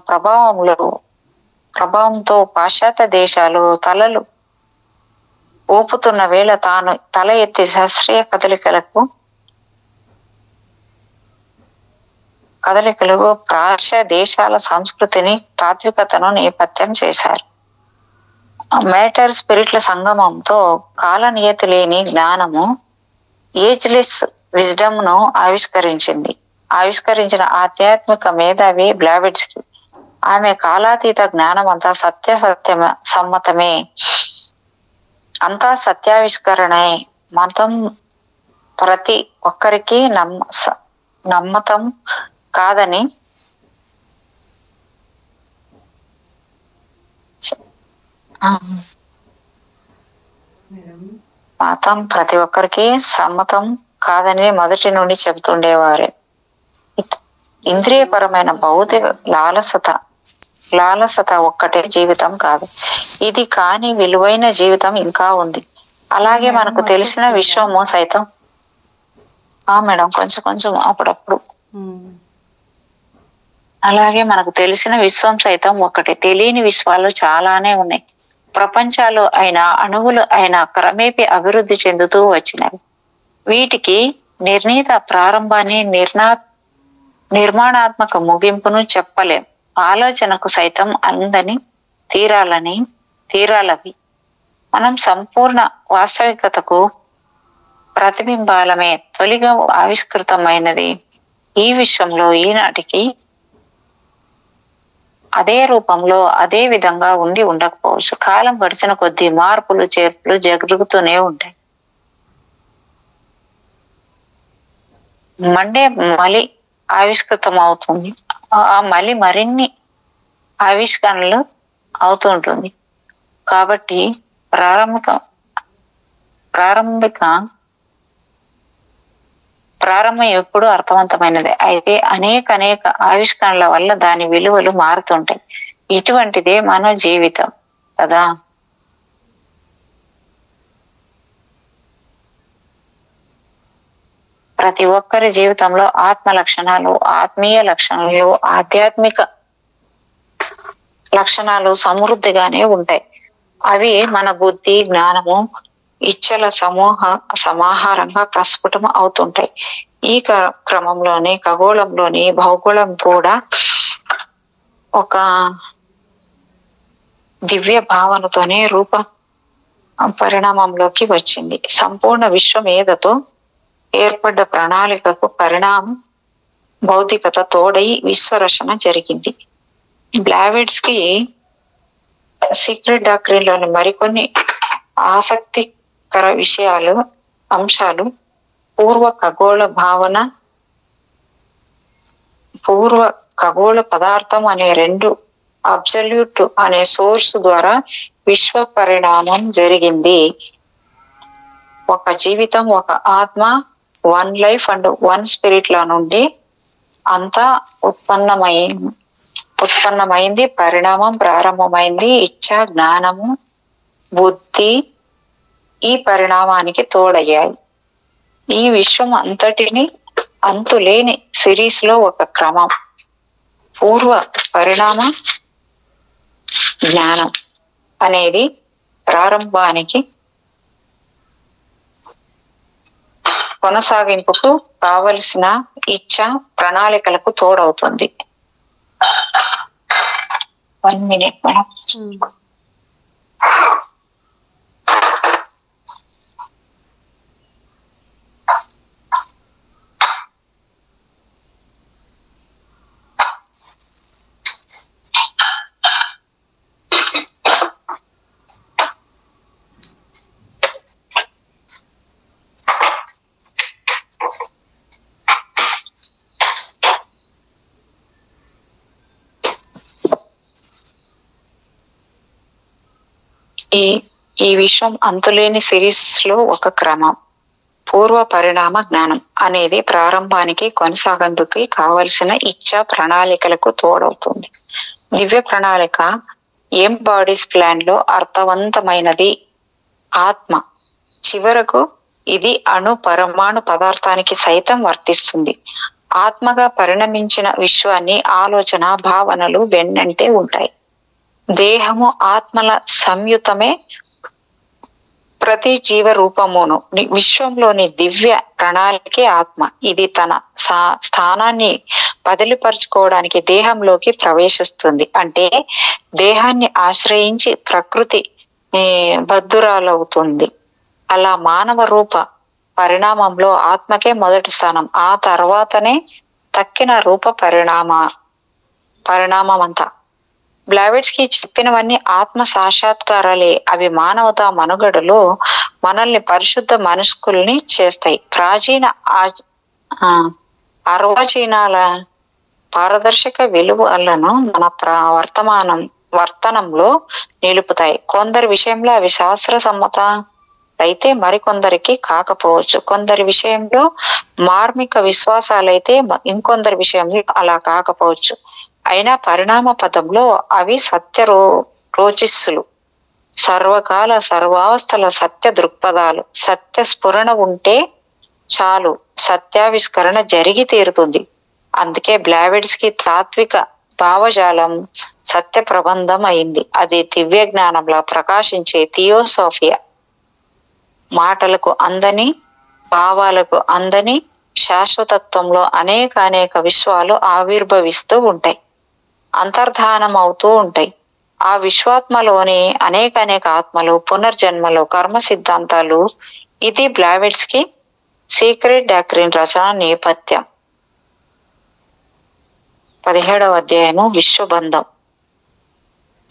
ప్రభావంతో పాశ్చాత్య దేశాలు తలలు ఊపుతున్న వేళ తాను తల ఎత్తి శాస్త్రీయ కదలికలు పాశ్చాత్య దేశాల సంస్కృతిని, తాత్వికతను నేపథ్యం చేశారు. మ్యాటర్ స్పిరిట్ల సంగమంతో కాలనియతి లేని జ్ఞానము, ఏజ్లెస్ విజ్డమ్ ను ఆవిష్కరించిన ఆధ్యాత్మిక మేధావి బ్లావెట్స్కీ. ఆమె కాలాతీత జ్ఞానం అంతా సమ్మతమే, అంతా సత్యావిష్కరణే. మతం ప్రతి ఒక్కరికి నమ్మతం కాదని, మతం ప్రతి ఒక్కరికి సమ్మతం కాదని మొదటి నుండి చెబుతుండేవారే. ఇంద్రియపరమైన భౌతిక లాలసత ఒక్కటే జీవితం కాదు, ఇది కాని విలువైన జీవితం ఇంకా ఉంది. అలాగే మనకు తెలిసిన విశ్వము సైతం మేడం కొంచెం అప్పుడప్పుడు అలాగే మనకు తెలిసిన విశ్వం సైతం ఒకటే, తెలియని విశ్వాలు చాలానే ఉన్నాయి. ప్రపంచాలు అయినా అణువులు అయినా క్రమేపీ అభివృద్ధి చెందుతూ వచ్చినవి. వీటికి నిర్ణీత ప్రారంభాన్ని, నిర్మాణాత్మక ముగింపును చెప్పలేం. ఆలోచనకు సైతం అందని తీరాలవి. మనం సంపూర్ణ వాస్తవికతకు ప్రతిబింబాలమే. తొలిగా ఆవిష్కృతమైనది ఈ విశ్వంలో ఈనాటికి అదే రూపంలో, అదే విధంగా ఉండకపోవచ్చు. కాలం గడిచిన కొద్దీ మార్పులు చేర్పులు జరుగుతూనే ఉంటాయి. మలి ఆవిష్కృతం అవుతుంది, ఆ మలి మరిన్ని ఆవిష్కరణలు అవుతుంటుంది. కాబట్టి ప్రారంభం ఎప్పుడూ అర్థవంతమైనది. అయితే అనేక ఆవిష్కరణల వల్ల దాని విలువలు మారుతుంటాయి. ఇటువంటిదే మన జీవితం కదా. ప్రతి ఒక్కరి జీవితంలో ఆత్మ లక్షణాలు, ఆత్మీయ లక్షణాలు, ఆధ్యాత్మిక లక్షణాలు సమృద్ధిగానే ఉంటాయి. అవి మన బుద్ధి, జ్ఞానము, ఇచ్చల సమాహారంగా ప్రస్ఫుటం అవుతుంటాయి. ఈ క్రమంలోనే ఖగోళంలోని భౌగోళం కూడా ఒక దివ్య భావనతోనే పరిణామంలోకి వచ్చింది. సంపూర్ణ విశ్వమేధతో ఏర్పడ్డ ప్రణాళికకు పరిణామం భౌతికత తోడై విశ్వరచన జరిగింది. బ్లావెట్స్కీ సీక్రెట్ డాక్ట్రిన్ లోని మరికొన్ని ఆసక్తికర అంశాలు పూర్వ ఖగోళ పదార్థం అనే రెండు అబ్సల్యూట్ అనే సోర్స్ ద్వారా విశ్వ పరిణామం జరిగింది. ఒక జీవితం, ఒక ఆత్మ, one life and one spirit ల నుండి అంతా ఉత్పన్నమైంది, పరిణామం ప్రారంభమైంది. ఇచ్ఛ, జ్ఞానము, బుద్ధి ఈ పరిణామానికి తోడయ్యాయి. ఈ విశ్వం అంతటిని అంతులేని సిరీస్ లో ఒక క్రమం. పూర్వ పరిణామ జ్ఞానం అనేది ప్రారంభానికి కొనసాగింపుకు కావలసిన ఇచ్ఛ ప్రణాళికలకు తోడవుతుంది. 1 minute మేడం. ఈ విశ్వం అంతులేని సిరీస్ లో ఒక క్రమం. పూర్వ పరిణామ జ్ఞానం అనేది ప్రారంభానికి కొనసాగందుకు కావలసిన ఇచ్ఛా ప్రణాళికలకు తోడవుతుంది. దివ్య ప్రణాళిక బాడీస్ ప్లాన్ లో అర్థవంతమైనది. ఆత్మ చివరకు ఇది అణు పరమాణు పదార్థానికి సైతం వర్తిస్తుంది. ఆత్మగా పరిణమించిన విశ్వాన్ని ఆలోచన, భావనలు వెన్నంటే ఉంటాయి. దేహము, ఆత్మల సంయుతమే ప్రతి జీవ రూపమును. విశ్వంలోని దివ్య ప్రణాళికే ఆత్మ. ఇది తన స్థానాన్ని బదిలీపరచుకోవడానికి దేహంలోకి ప్రవేశిస్తుంది. అంటే దేహాన్ని ఆశ్రయించి ప్రకృతి బద్ధురాలవుతుంది. అలా మానవ రూప పరిణామంలో ఆత్మకే మొదటి స్థానం. ఆ తర్వాతనే తక్కిన రూప పరిణామం అంతా. బ్లావెట్స్కి చెప్పినవన్నీ ఆత్మ సాక్షాత్కారాలే. అవి మానవతా మనుగడలో మనల్ని పరిశుద్ధ మనస్కుల్ని చేస్తాయి. ప్రాచీన అర్వాచీనాల పారదర్శక విలువలను మన వర్తనంలో నిలుపుతాయి. కొందరి విషయంలో అవి శాస్త్ర సమ్మత అయితే మరికొందరికి కాకపోవచ్చు. కొందరి విషయంలో మార్మిక విశ్వాసాలైతే ఇంకొందరి విషయంలో అలా కాకపోవచ్చు. అయినా పరిణామ పదంలో అవి సత్య రోచిస్సులు, సర్వకాల సర్వావస్థల సత్య దృక్పథాలు. సత్య స్ఫురణ ఉంటే చాలు, సత్యావిష్కరణ జరిగి తీరుతుంది. అందుకే బ్లావెట్స్ కి తాత్విక భావజాలం సత్య ప్రబంధం అయింది. అది దివ్య జ్ఞానంలో ప్రకాశించే థియోసాఫియా. మాటలకు అందని, భావాలకు అందని శాశ్వతత్వంలో అనేక విశ్వాలు ఆవిర్భవిస్తూ ఉంటాయి, అంతర్ధానం అవుతూ ఉంటాయి. ఆ విశ్వాత్మలోని అనేక ఆత్మలు, పునర్జన్మలు, కర్మ సిద్ధాంతాలు. ఇది బ్లావెట్స్ కి సీక్రెట్ డాక్ట్రిన్ రచన నేపథ్యం. 17వ అధ్యాయము విశ్వబంధం.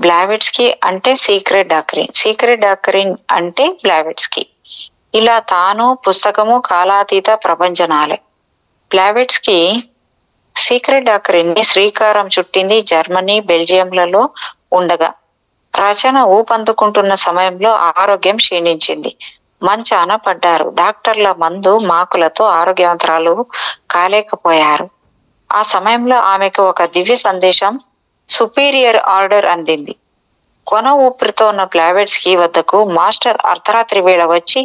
బ్లావెట్స్ కి అంటే సీక్రెట్ డాక్ట్రిన్ అంటే బ్లావెట్స్ కి. ఇలా తాను, పుస్తకము కాలాతీత ప్రపంచనాలే. బ్లావెట్స్ కి సీక్రెట్ డాక్ట్రిన్ ని శ్రీకారం చుట్టింది జర్మనీ, బెల్జియంలలో ఉండగా. రచన ఊపందుకుంటున్న సమయంలో ఆరోగ్యం క్షీణించింది. మంచాన పడ్డారు. డాక్టర్ల మందు మాకులతో ఆరోగ్యవంతరాలు కాలేకపోయారు. ఆ సమయంలో ఆమెకు ఒక దివ్య సందేశం, సుపీరియర్ ఆర్డర్ అందింది. కొన ఊపిరితో ఉన్న బ్లావెట్స్ కి వద్దకు మాస్టర్ అర్ధరాత్రి వేళ వచ్చి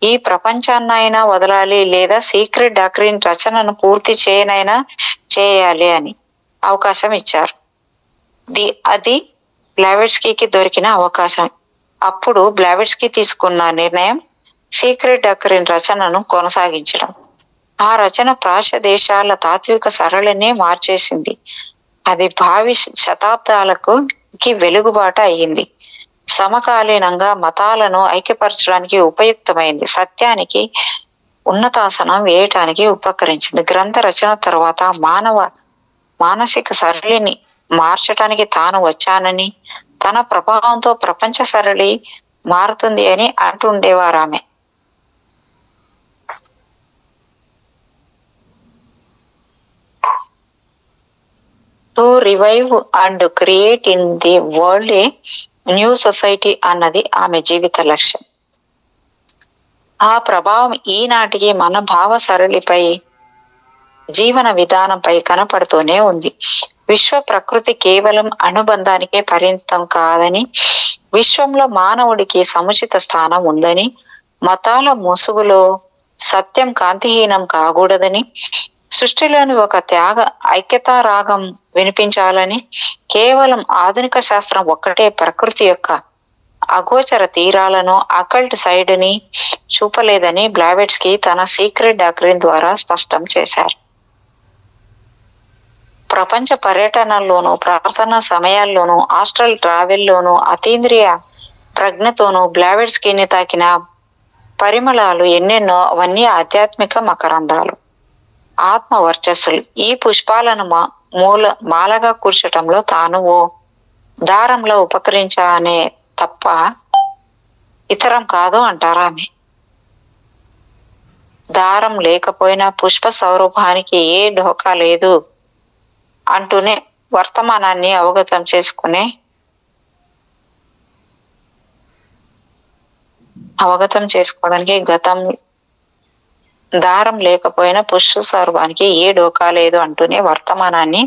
ఈ ప్రపంచాన్నైనా వదలాలి లేదా సీక్రెట్ డాక్ట్రిన్ రచనను పూర్తి చేయనైనా చేయాలి అని అవకాశం ఇచ్చారు. అది బ్లావెట్స్కీకి దొరికిన అవకాశం. అప్పుడు బ్లావెట్స్కీ తీసుకున్న నిర్ణయం సీక్రెట్ డాక్ట్రిన్ రచనను కొనసాగించడం. ఆ రచన ప్రాచ్య దేశాల తాత్విక సరళినే మార్చేసింది. అది భావి శతాబ్దాలకు వెలుగుబాట అయ్యింది. సమకాలీనంగా మతాలను ఐక్యపరచడానికి ఉపయుక్తమైంది. సత్యానికి ఉన్నతాసనం వేయటానికి ఉపకరించింది. గ్రంథ రచన తర్వాత మానసిక సరళిని మార్చటానికి తాను వచ్చానని, తన ప్రభావంతో ప్రపంచ సరళి మారుతుంది అని అంటుండేవారు ఆమె. To revive and create in the world a new society అన్నది ఆమె జీవిత లక్ష్యం. ఆ ప్రభావం ఈనాటికి మన భావ సరళిపై, జీవన విధానంపై కనపడుతూనే ఉంది. విశ్వ ప్రకృతి కేవలం అనుబంధానికే పరిమితం కాదని, విశ్వంలో మానవుడికి సముచిత స్థానం ఉందని, మతాల ముసుగులో సత్యం కాంతిహీనం కాకూడదని, సృష్టిలోని ఒక త్యాగ ఐక్యతా రాగం వినిపించాలని, కేవలం ఆధునిక శాస్త్రం ఒక్కటే ప్రకృతి యొక్క అగోచర తీరాలను, అకల్ట్ సైడ్ ని చూపలేదని బ్లావెట్స్కీ తన సీక్రెట్ డాక్ట్రిన్ ద్వారా స్పష్టం చేశారు. ప్రపంచ పర్యటనల్లోనూ, ప్రార్థనా సమయాల్లోనూ, ఆస్ట్రల్ ట్రావెల్లోనూ, అతీంద్రియ ప్రజ్ఞతోనూ బ్లావెట్స్కీని తాకిన పరిమళాలు ఎన్నెన్నో. అవన్నీ ఆధ్యాత్మిక మకరందాలు, ఆత్మ వర్చస్సులు. ఈ పుష్పాలను మాలగా కూర్చటంలో తాను ఓ దారంలో ఉపకరించానే తప్ప ఇతరం కాదు అంటారామె. దారం లేకపోయినా పుష్ప సౌరభానికి ఏ ఢోకా లేదు అంటూనే వర్తమానాన్ని అవగతం చేసుకోవడానికి దారం లేకపోయినా పుష్ప సౌరభానికి ఏ డోకా లేదు అంటూనే వర్తమానాన్ని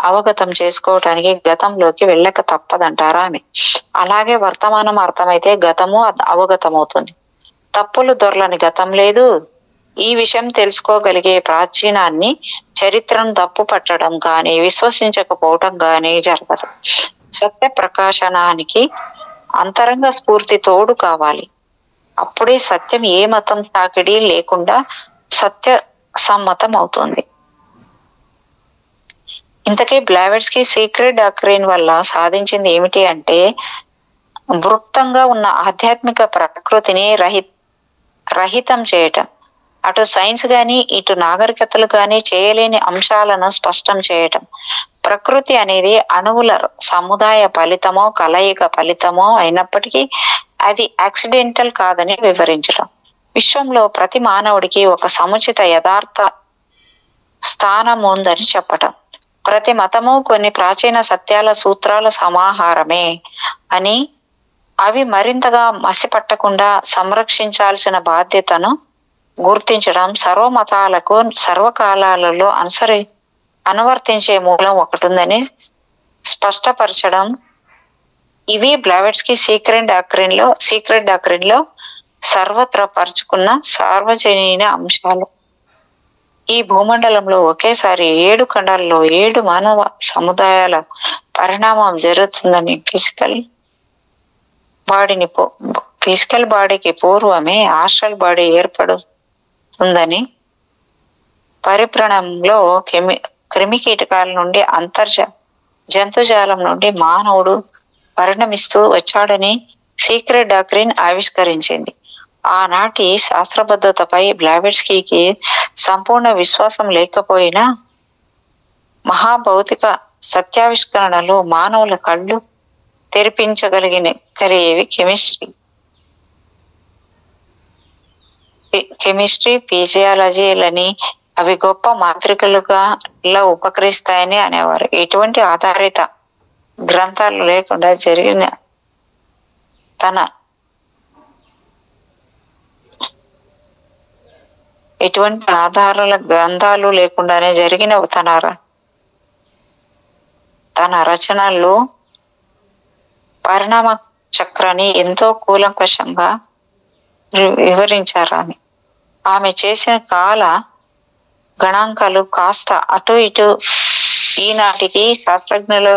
అవగతం చేసుకోవటానికి గతంలోకి వెళ్ళక తప్పదంటారా ఆమె. అలాగే వర్తమానం అర్థమైతే గతము అవగతమవుతుంది. తప్పులు దొరలని గతం లేదు. ఈ విషయం తెలుసుకోగలిగే ప్రాచీనాన్ని చరిత్రను తప్పు పట్టడం కానీ, విశ్వసించకపోవటం కానీ జరగదు. సత్య ప్రకాశనానికి అంతరంగ స్ఫూర్తి తోడు కావాలి. అప్పుడే సత్యం ఏ మతం తాకిడి లేకుండా సత్య సమ్మతం అవుతుంది. ఇంతకీ బ్లావెట్స్కీ సీక్రెట్ డాక్ట్రిన్ వల్ల సాధించింది ఏమిటి అంటే, వృప్తంగా ఉన్న ఆధ్యాత్మిక ప్రకృతిని రహితం చేయటం. అటు సైన్స్ గాని, ఇటు నాగరికతలు గాని చేయలేని అంశాలను స్పష్టం చేయటం. ప్రకృతి అనేది అణువుల సముదాయ ఫలితమో, కలయిక ఫలితమో అయినప్పటికీ అది యాక్సిడెంటల్ కాదని వివరించడం. విశ్వంలో ప్రతి మానవుడికి ఒక సముచిత యథార్థ స్థానం ఉందని చెప్పటం. ప్రతి మతము కొన్ని ప్రాచీన సత్యాల సూత్రాల సమాహారమే అని, అవి మరింతగా మసిపట్టకుండా సంరక్షించాల్సిన బాధ్యతను గుర్తించడం. సర్వమతాలకు సర్వకాలాలలో అనువర్తించే మూలం ఒకటి ఉందని స్పష్టపరచడం. ఇవి బ్లావెట్స్కీ సీక్రెట్ డాక్ట్రిన్ లో సర్వత్రా పరుచుకున్న సార్వజనీన అంశాలు. ఈ భూమండలంలో ఒకేసారి 7 ఖండాల్లో 7 మానవ సముదాయాల పరిణామం జరుగుతుందని, ఫిజికల్ బాడీకి పూర్వమే ఆస్ట్రల్ బాడీ ఏర్పడుతుందని, పరిభ్రమణంలో క్రిమి కీటకాల నుండి జంతుజాలం నుండి మానవుడు పరిణమిస్తూ వచ్చాడని సీక్రెట్ డాక్ట్రిన్ ఆవిష్కరించింది. ఆనాటి శాస్త్రబద్ధతపై బ్లావెట్స్కీకి సంపూర్ణ విశ్వాసం లేకపోయినా, మహాభౌతిక సత్యావిష్కరణలు మానవుల కళ్ళు తెరిపించగలిగేవి కెమిస్ట్రీ, ఫిజియాలజీలని. అవి గొప్ప మాంత్రికులుగా ఉపకరిస్తాయని అనేవారు. ఎటువంటి ఆధారిత గ్రంథాలు లేకుండా జరిగిన ఎటువంటి ఆధారాల గ్రంథాలు లేకుండానే జరిగిన తన రచనల్లో పరిణామ చక్రాన్ని ఎంతో కూలంకషంగా వివరించారు. ఆమె చేసిన కాల గణాంకాలు కాస్త అటు ఇటు ఈనాటికి శాస్త్రజ్ఞుల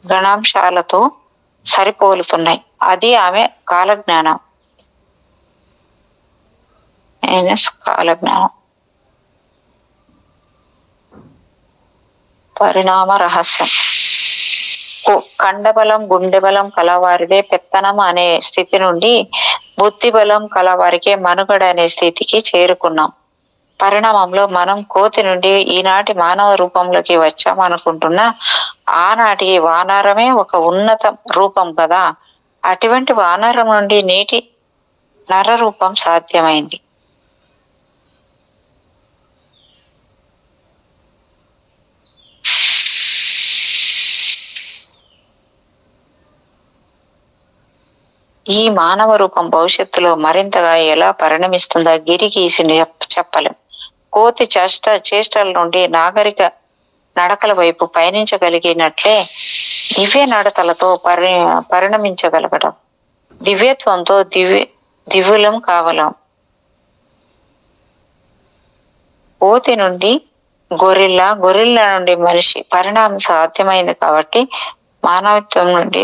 గణాంశాలతో సరిపోలుతున్నాయి. అది ఆమె కాలజ్ఞానం. పరిణామ రహస్యం. కండబలం, గుండె బలం కలవారిదే పెత్తనం అనే స్థితి నుండి బుద్ధి బలం కలవారికే మనుగడ అనే స్థితికి చేరుకున్నాం. పరిణామంలో మనం కోతి నుండి ఈనాటి మానవ రూపంలోకి వచ్చామనుకుంటున్నా, ఆనాటి వానరమే ఒక ఉన్నత రూపం కదా. అటువంటి వానరం నుండి నేటి నర రూపం సాధ్యమైంది. ఈ మానవ రూపం భవిష్యత్తులో మరింతగా ఎలా పరిణమిస్తుందో గిరిగీసి చెప్పలేం. కోతి చేష్టల నుండి నాగరిక నడకల వైపు పయనించగలిగినట్లే దివ్య నడతలతో పరిణమించగలగడం, దివ్యత్వంతో దివ్యులం కావలం. కోతి నుండి గొరిల్లా, గొరిల్లా నుండి మనిషి పరిణామం సాధ్యమైంది కాబట్టి మానవత్వం నుండి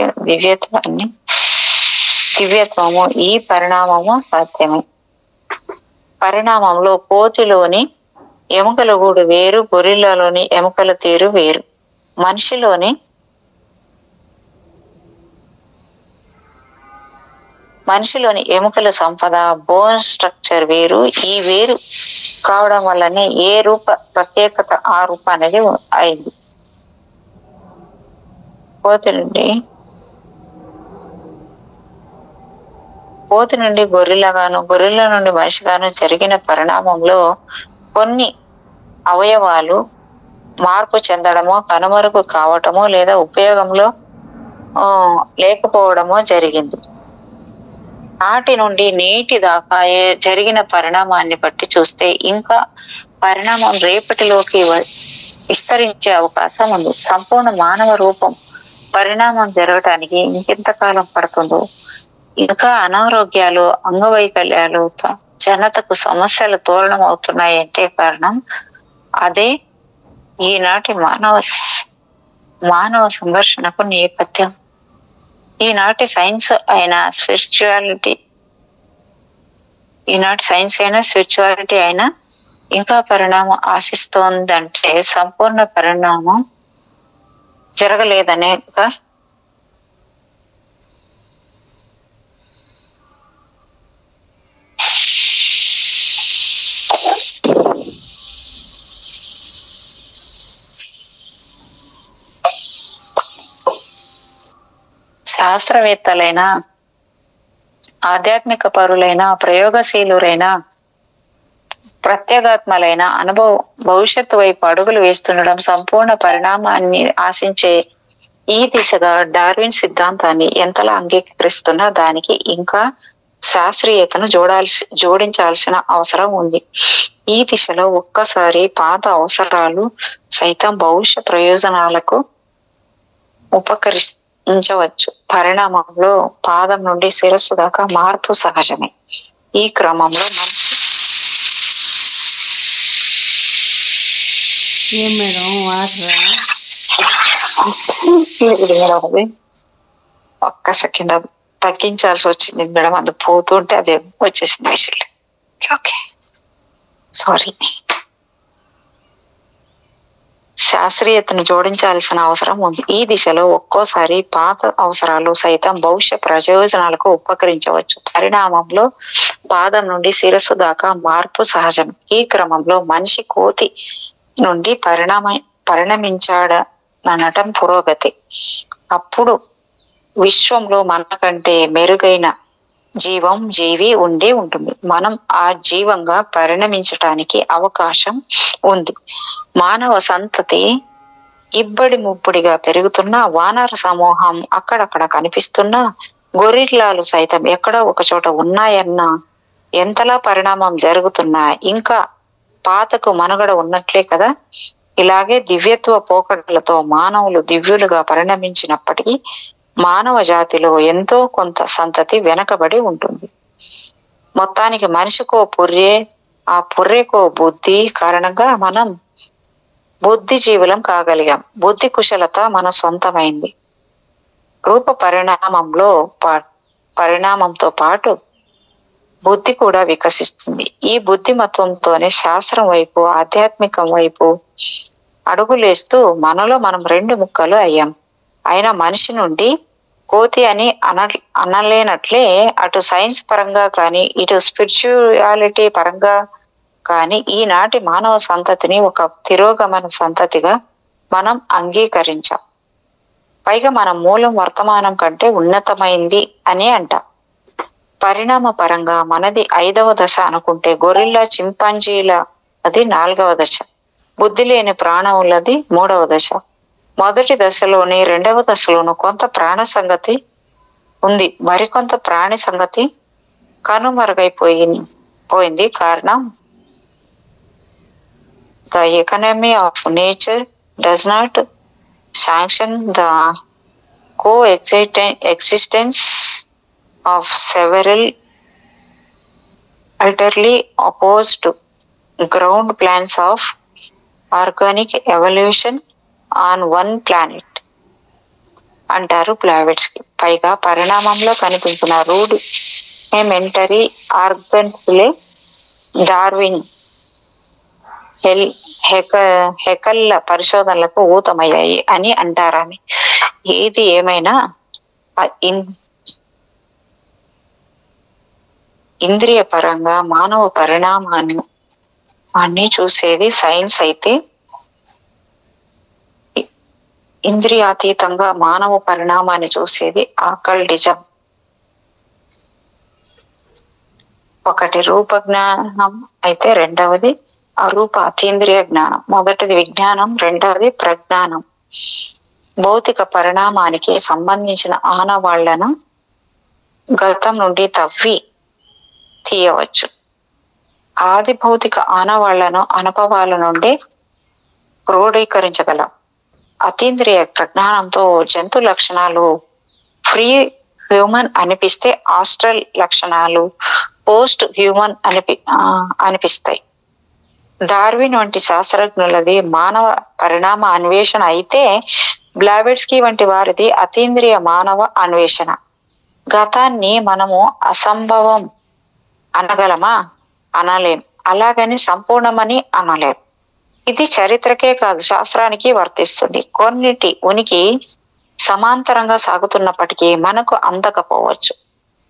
దివ్యత్వము ఈ పరిణామము సాధ్యమే. పరిణామంలో కోతిలోని ఎముకల గూడు వేరు, గొరిల్లాలోని ఎముకల తీరు వేరు, మనిషిలోని ఎముకల సంపద, బోన్ స్ట్రక్చర్ వేరు. ఈ వేరు కావడం వల్లనే ఏ రూప ప్రత్యేకత ఆ రూప అనేది అయింది. కోతి నుండి గొరిల్లాగాను, గొరిల్లా నుండి మనిషిగాను జరిగిన పరిణామంలో కొన్ని అవయవాలు మార్పు చెందడమో, కనుమరుగు కావటమో లేదా ఉపయోగంలో లేకపోవడమో జరిగింది. నాటి నుండి నేటి దాకా జరిగిన పరిణామాన్ని బట్టి చూస్తే ఇంకా పరిణామం రేపటిలోకి విస్తరించే అవకాశం ఉంది. సంపూర్ణ మానవ రూపం పరిణామం జరగటానికి ఇంకెంతకాలం పడుతుందో, ఇంకా అనారోగ్యాలు, అంగవైకల్యాలు, జనతకు సమస్యలు తోరణం అవుతున్నాయంటే కారణం అదే ఈనాటి మానవ సంఘర్షణకు నేపథ్యం. ఈనాటి సైన్స్ అయినా స్పిరిచువాలిటీ అయినా ఇంకా పరిణామం ఆశిస్తోందంటే సంపూర్ణ పరిణామం జరగలేదనే శాస్త్రవేత్తలైనా, ఆధ్యాత్మిక పరులైన, ప్రయోగశీలురైన, ప్రత్యేగాత్మలైన భవిష్యత్తు వైపు అడుగులు వేస్తుండడం, సంపూర్ణ పరిణామాన్ని ఆశించే ఈ దిశగా డార్విన్ సిద్ధాంతాన్ని ఎంతలా అంగీకరిస్తున్నా దానికి ఇంకా శాస్త్రీయతను జోడించాల్సిన అవసరం ఉంది. ఈ దిశలో ఒక్కసారి పాత అవసరాలు సైతం భవిష్య ప్రయోజనాలకు ఉపకరించవచ్చు. పరిణామంలో పాదం నుండి శిరస్సు దాకా మార్పు సహజమే. ఈ క్రమంలో ఒక్క సెకండ్ తగ్గించాల్సి వచ్చింది మేడం, అది పోతుంటే అదే వచ్చేసింది విషయం. Okay, sorry. శాస్త్రీయతను జోడించాల్సిన అవసరం ఉంది. ఈ దిశలో ఒక్కోసారి పాత అవసరాలు సైతం భవిష్య ప్రయోజనాలకు ఉపకరించవచ్చు. పరిణామంలో పాదం నుండి శిరస్సు దాకా మార్పు సహజం. ఈ క్రమంలో మనిషి కోతి నుండి పరిణమించాడనటం పురోగతి. అప్పుడు విశ్వంలో మనకంటే మెరుగైన జీవి ఉంటుంది. మనం ఆ జీవంగా పరిణమించటానికి అవకాశం ఉంది. మానవ సంతతి ఇబ్బడి ముబ్బడిగా పెరుగుతున్న, వానర సమూహం అక్కడక్కడ కనిపిస్తున్న, గొరిల్లాలు సైతం ఎక్కడో ఒక చోట ఉన్నాయన్న ఎంతలా పరిణామం జరుగుతున్నా ఇంకా పాతకు మనుగడ ఉన్నట్లే కదా. ఇలాగే దివ్యత్వ పోకడలతో మానవులు దివ్యులుగా పరిణమించినప్పటికీ మానవ జాతిలో ఎంతో కొంత సంతతి వెనకబడి ఉంటుంది. మొత్తానికి మనిషికో పుర్రె, ఆ పుర్రెకో బుద్ధి కారణంగా మనం బుద్ధి జీవులం కాగలిగాం. బుద్ధి కుశలత మన సొంతమైంది. రూప పరిణామంతో పాటు బుద్ధి కూడా వికసిస్తుంది. ఈ బుద్ధిమత్వంతోనే శాస్త్రం వైపు, ఆధ్యాత్మికం వైపు అడుగులేస్తూ మనలో మనం రెండు ముక్కలు అయ్యాం. అయినా మనిషి నుండి కోతి అని అనలేనట్లే అటు సైన్స్ పరంగా కానీ ఇటు స్పిరిచువాలిటీ పరంగా కానీ ఈనాటి మానవ సంతతిని ఒక తిరోగమన సంతతిగా మనం అంగీకరించాం. పైగా మన మూలం వర్తమానం కంటే ఉన్నతమైంది అని అంటాం. పరిణామ పరంగా మనది 5వ దశ అనుకుంటే గొరిల్లా, చింపాంజీల అది 4వ దశ, బుద్ధి లేని ప్రాణములది 3వ దశ. మొదటి దశలోని 2వ దశలోను కొంత ప్రాణ సంగతి ఉంది. మరికొంత ప్రాణి సంగతి కనుమరుగైపోయింది. కారణం the economy of nature does not sanction the coexistence of several utterly opposed ground plans of organic evolution on one planet అంటారు బ్లావెట్స్కి. పైగా పరిణామంలో కనిపించిన రూడిమెంటరీ ఆర్గన్స్లే డార్విన్ హెకల్ల పరిశోధనలకు ఊతమయ్యాయి అని అంటారని. ఏది ఏమైనా ఇంద్రియ పరంగా మానవ పరిణామాన్ని చూసేది సైన్స్ అయితే, ఇంద్రియాతీతంగా మానవ పరిణామాన్ని చూసేది ఆకల్టిజం. ఒకటి రూపజ్ఞానం అయితే రెండవది అరూప అతీంద్రియ జ్ఞానం. మొదటిది విజ్ఞానం, రెండవది ప్రజ్ఞానం. భౌతిక పరిణామానికి సంబంధించిన ఆనవాళ్లను గతం నుండి తవ్వి తీయవచ్చు. ఆది భౌతిక ఆనవాళ్లను అనుభవాల నుండి క్రోడీకరించగలం. అతీంద్రియ ప్రజ్ఞానంతో జంతు లక్షణాలు ఫ్రీ హ్యూమన్ అనిపిస్తే, ఆస్ట్రల్ లక్షణాలు పోస్ట్ హ్యూమన్ అనిపిస్తాయి. డార్విన్ వంటి శాస్త్రజ్ఞులది మానవ పరిణామ అన్వేషణ అయితే, బ్లావెట్స్కీ వంటి వారిది అతీంద్రియ మానవ అన్వేషణ. గతాన్ని మనము అసంభవం అనగలమా? అనలేం. అలాగని సంపూర్ణమని అనలేం. ఇది చరిత్రకే కాదు, శాస్త్రానికి వర్తిస్తుంది. కొన్నిటి ఉనికి సమాంతరంగా సాగుతున్నప్పటికీ మనకు అందకపోవచ్చు.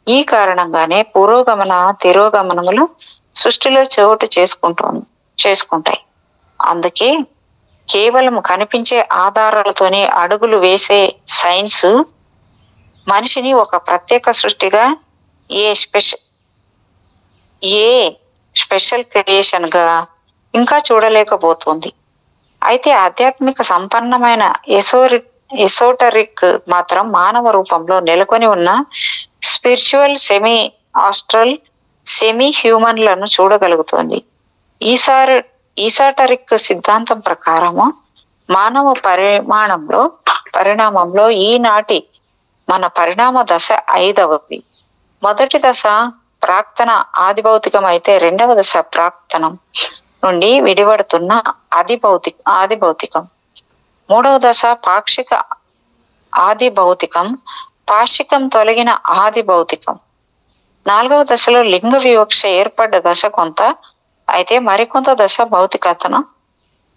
ఈ కారణంగానే పురోగమన తిరోగమనములు సృష్టిలో చోటు చేసుకుంటాయి. అందుకే కేవలం కనిపించే ఆధారాలతోనే అడుగులు వేసే సైన్స్ మనిషిని ఒక ప్రత్యేక సృష్టిగా, ఏ స్పెషల్ క్రియేషన్ గా ఇంకా చూడలేకపోతుంది. అయితే ఆధ్యాత్మిక సంపన్నమైన ఎసోటరిక్ మాత్రం మానవ రూపంలో నెలకొని ఉన్న స్పిరిచువల్, సెమీ ఆస్ట్రల్, సెమీ హ్యూమన్లను చూడగలుగుతుంది. ఈసాటరిక్ సిద్ధాంతం ప్రకారము మానవ పరిణామంలో ఈనాటి మన పరిణామ దశ 5వది. మొదటి దశ ప్రాక్తన ఆదిభౌతికం అయితే, రెండవ దశ ప్రాక్తనం నుండి విడిపడుతున్న ఆదిభౌతికం. మూడవ దశ పాక్షిక ఆదిభౌతికం, పాక్షికం తొలగిన ఆదిభౌతికం. 4వ దశలో లింగ వివక్ష ఏర్పడ్డ దశ కొంత అయితే, మరికొంత దశ భౌతికతను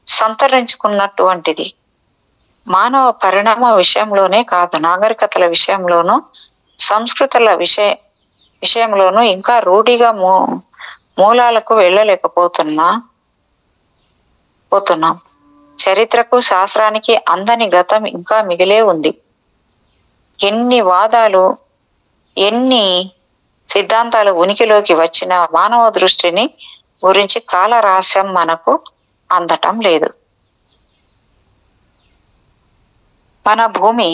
సంతరించుకున్నటువంటిది. మానవ పరిణామ విషయంలోనే కాదు, నాగరికతల విషయంలోనూ సంస్కృతుల విషయంలోనూ ఇంకా రూఢిగా మూలాలకు వెళ్ళలేకపోతున్నాం. చరిత్రకు శాస్త్రానికి అందని గతం ఇంకా మిగిలే ఉంది. ఎన్ని వాదాలు, ఎన్ని సిద్ధాంతాలు ఉనికిలోకి వచ్చిన మానవ దృష్టిని గురించి కాల రహస్యం మనకు అందటం లేదు. మన భూమి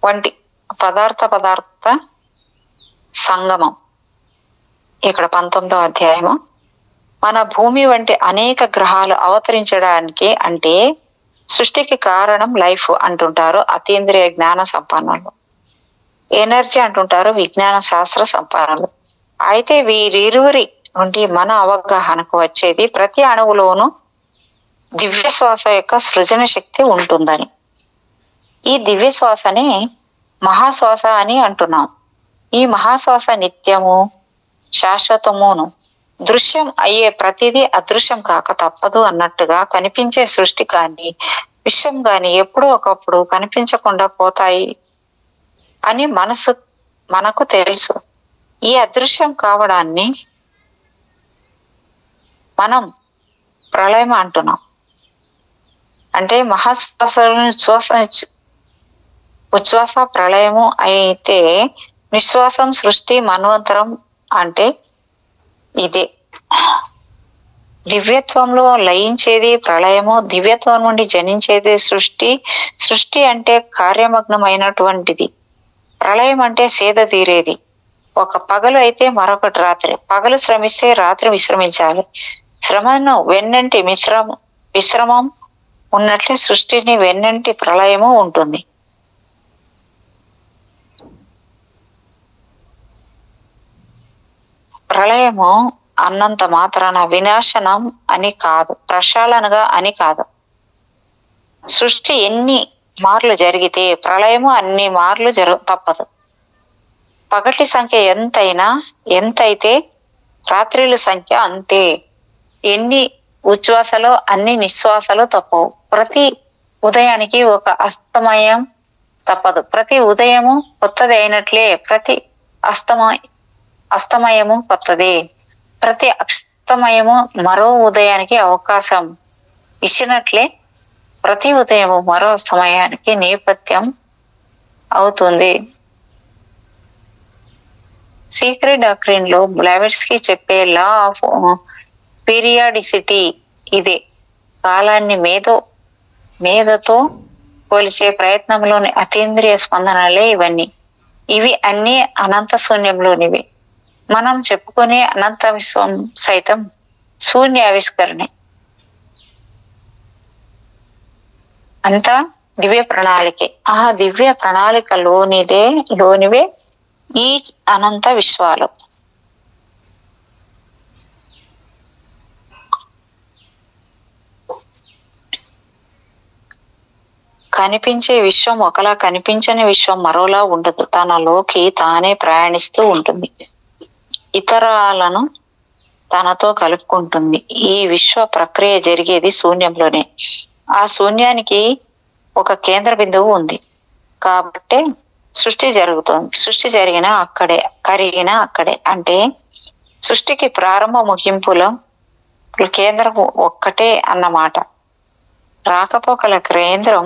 వంటి పదార్థ సంగమం, ఇక్కడ 19వ అధ్యాయము. మన భూమి వంటి అనేక గ్రహాలు అవతరించడానికి అంటే సృష్టికి కారణం లైఫ్ అంటుంటారు అతీంద్రియ జ్ఞాన సంపన్నులు, ఎనర్జీ అంటుంటారు విజ్ఞాన శాస్త్ర సంపన్నులు. అయితే వీరిరువురి నుండి మన అవగాహనకు వచ్చేది ప్రతి అణువులోనూ దివ్య శ్వాస యొక్క సృజన శక్తి ఉంటుందని. ఈ దివ్య శ్వాసని మహాశ్వాస అని అంటున్నాం. ఈ మహాశ్వాస నిత్యము, శాశ్వతమును. దృశ్యం అయ్యే ప్రతిదీ అదృశ్యం కాక తప్పదు అన్నట్టుగా కనిపించే సృష్టి కానీ విశ్వం కానీ ఎప్పుడో ఒకప్పుడు కనిపించకుండా పోతాయి అని మనకు తెలుసు. ఈ అదృశ్యం కావడాన్ని మనం ప్రళయం అంటున్నాం. అంటే మహాశ్వాస ఉచ్ఛ్వాస ప్రళయము అయితే, నిశ్వాసం సృష్టి, మన్వంతరం అంటే ఇదే. దివ్యత్వంలో లయించేది ప్రళయము, దివ్యత్వం నుండి జనించేది సృష్టి. సృష్టి అంటే కార్యమగ్నమైనటువంటిది. ప్రళయం అంటే సేద తీరేది. ఒక పగలు అయితే మరొకటి రాత్రి. పగలు శ్రమిస్తే రాత్రి విశ్రమించాలి. శ్రమను వెన్నంటి విశ్రమం ఉన్నట్లే సృష్టిని వెన్నంటి ప్రళయము ఉంటుంది. ప్రళయము అన్నంత మాత్రాన వినాశనం అని కాదు, ప్రక్షాళనగా అని కాదు. సృష్టి ఎన్ని మార్లు జరిగితే ప్రళయము అన్ని మార్లు తప్పదు. పగటి సంఖ్య ఎంతైతే రాత్రిల సంఖ్య అంతే. ఎన్ని ఉచ్ఛ్వాసలో అన్ని నిశ్వాసలు తప్పవు. ప్రతి ఉదయానికి ఒక అస్తమయం తప్పదు. ప్రతి ఉదయము కొత్తది అయినట్లే ప్రతి అస్తమయము కొత్తది. ప్రతి అస్తమయము మరో ఉదయానికి అవకాశం ఇచ్చినట్లే ప్రతి ఉదయము మరో సమయానికి నేపథ్యం అవుతుంది. సీక్రెట్ డాక్ట్రిన్ లో బ్లావెట్స్కీ చెప్పే లా ఆఫ్ పీరియాడిసిటీ ఇదే. కాలాన్ని మేధతో పోల్చే ప్రయత్నంలోని అతీంద్రియ స్పందనలే ఇవన్నీ. ఇవి అన్ని అనంత శూన్యంలోనివి. మనం చెప్పుకునే అనంత విశ్వం సైతం శూన్య ఆవిష్కరణే. అంతా దివ్య ప్రణాళికే. ఆ దివ్య ప్రణాళికలోనివే ఈ అనంత విశ్వాలు. కనిపించే విశ్వం ఒకలా, కనిపించని విశ్వం మరోలా ఉండదు. తనలోకి తానే ప్రయాణిస్తూ ఉంటుంది, ఇతరాలను తనతో కలుపుకుంటుంది. ఈ విశ్వ ప్రక్రియ జరిగేది శూన్యంలోనే. ఆ శూన్యానికి ఒక కేంద్ర బిందువు ఉంది కాబట్టే సృష్టి జరుగుతోంది. సృష్టి జరిగినా అక్కడే, కరిగినా అక్కడే. అంటే సృష్టికి ప్రారంభ ముగింపులో కేంద్రం ఒక్కటే అన్నమాట. రాకపోకల కేంద్రం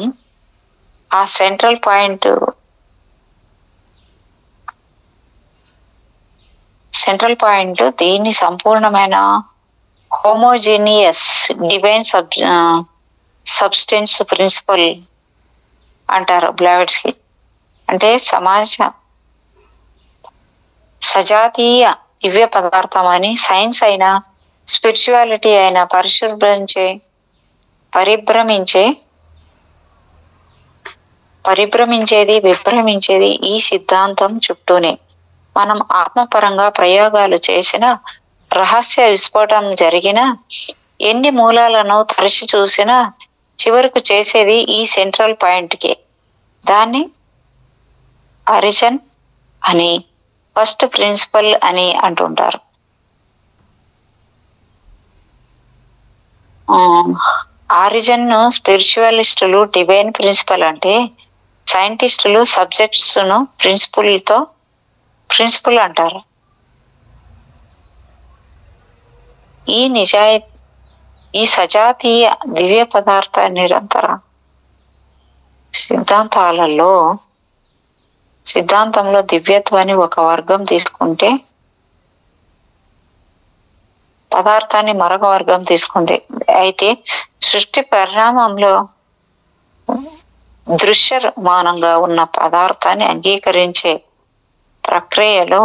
ఆ సెంట్రల్ పాయింట్ దీన్ని సంపూర్ణమైన హోమోజీనియస్ డివైన్ సబ్స్టెన్స్ ప్రిన్సిపల్ అంటారు బ్లావెట్స్కీ. అంటే సజాతీయ దివ్య పదార్థం అని. సైన్స్ అయినా స్పిరిచువాలిటీ అయినా విభ్రమించేది ఈ సిద్ధాంతం చుట్టూనే. మనం ఆత్మపరంగా ప్రయోగాలు చేసిన, రహస్య విస్ఫోటం జరిగిన, ఎన్ని మూలాలను తరచి చూసినా చివరకు చేసేది ఈ సెంట్రల్ పాయింట్కే. దాన్ని ఆరిజిన్ అని, ఫస్ట్ ప్రిన్సిపల్ అని అంటుంటారు. ఆరిజిన్ ను స్పిరిచువలిస్టులు డివైన్ ప్రిన్సిపల్ అంటే, సైంటిస్టులు సబ్జెక్ట్స్ ను ప్రిన్సిపల్ అంటారు. ఈ సజాతీయ దివ్య పదార్థ నిరంతర సిద్ధాంతంలో దివ్యత్వాన్ని ఒక వర్గం తీసుకుంటే, పదార్థాన్ని మరొక వర్గం తీసుకుంటే, అయితే సృష్టి పరిణామంలో దృశ్యమానంగా ఉన్న పదార్థాన్ని అంగీకరించే ప్రక్రియలో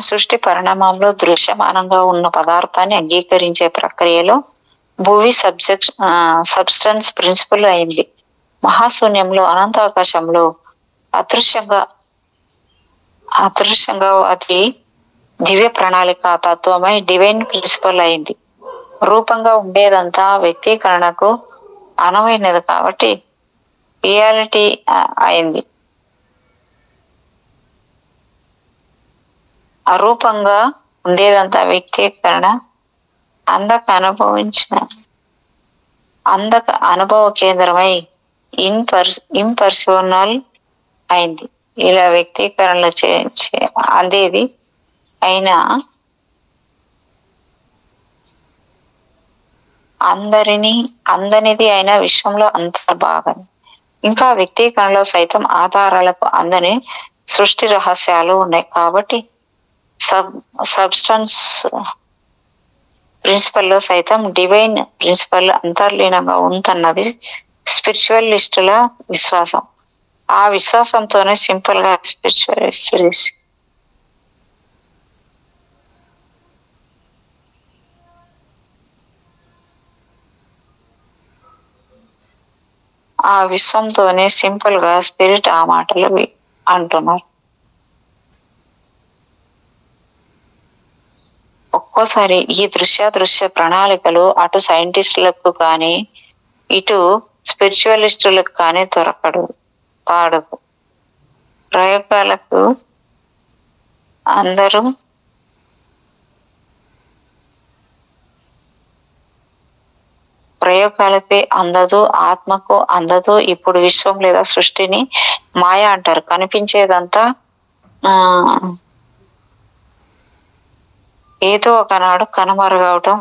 సృష్టి పరిణామంలో దృశ్యమానంగా ఉన్న పదార్థాన్ని అంగీకరించే ప్రక్రియలో భూమి సబ్స్టెన్స్ ప్రిన్సిపల్ అయింది. మహాశూన్యంలో, అనంతాకాశంలో అదృశ్యంగా అది దివ్య ప్రణాళిక తత్వమై డివైన్ ప్రిన్సిపల్ అయింది. రూపంగా ఉండేదంతా వ్యక్తీకరణకు అనువైనది కాబట్టి రియాలిటీ అయింది. అరూపంగా ఉండేదంతా వ్యక్తీకరణ అందక అనుభవ కేంద్రమై ఇంపర్సనల్ అయింది. ఇలా వ్యక్తీకరణలు అందేది అయినా అందనిది అయిన విశ్వంలో అంతర్భాగం. ఇంకా వ్యక్తీకరణలో సైతం ఆధారాలకు అందని సృష్టి రహస్యాలు ఉన్నాయి. కాబట్టి సబ్స్టెన్స్ ప్రిన్సిపల్ లో సైతం డివైన్ ప్రిన్సిపల్ అంతర్లీనంగా ఉందన్నది స్పిరిచువలిస్టుల విశ్వాసం. ఆ విశ్వాసంతోనే సింపుల్ గా స్పిరిట్ ఆ మాటలు అంటున్నారు. ఒక్కోసారి ఈ దృశ్య ప్రణాళికలు అటు సైంటిస్టులకు కానీ ఇటు స్పిరిచువలిస్టులకు కానీ పాడదు. ప్రయోగాలకి అందదు, ఆత్మకు అందదు. ఇప్పుడు విశ్వం లేదా సృష్టిని మాయ అంటారు. కనిపించేదంతా ఏదో ఒకనాడు కనుమరుగవటం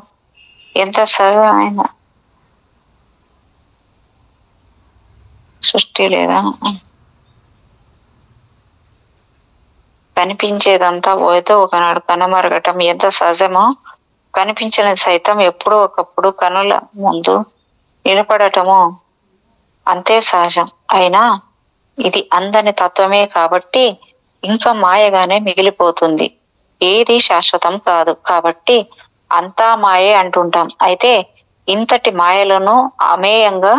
ఎంత సహజమైన సృష్టి లేదా కనిపించేదంతా ఏదో ఒకనాడు కనుమరగటం ఎంత సహజమో కనిపించినది సైతం ఎప్పుడో ఒకప్పుడు కనుల ముందు నిలబడటము అంతే సహజం. అయినా ఇది అందని తత్వమే కాబట్టి ఇంకా మాయగానే మిగిలిపోతుంది. ఏది శాశ్వతం కాదు కాబట్టి అంతా మాయే అంటుంటాం. అయితే ఇంతటి మాయలను అమేయంగా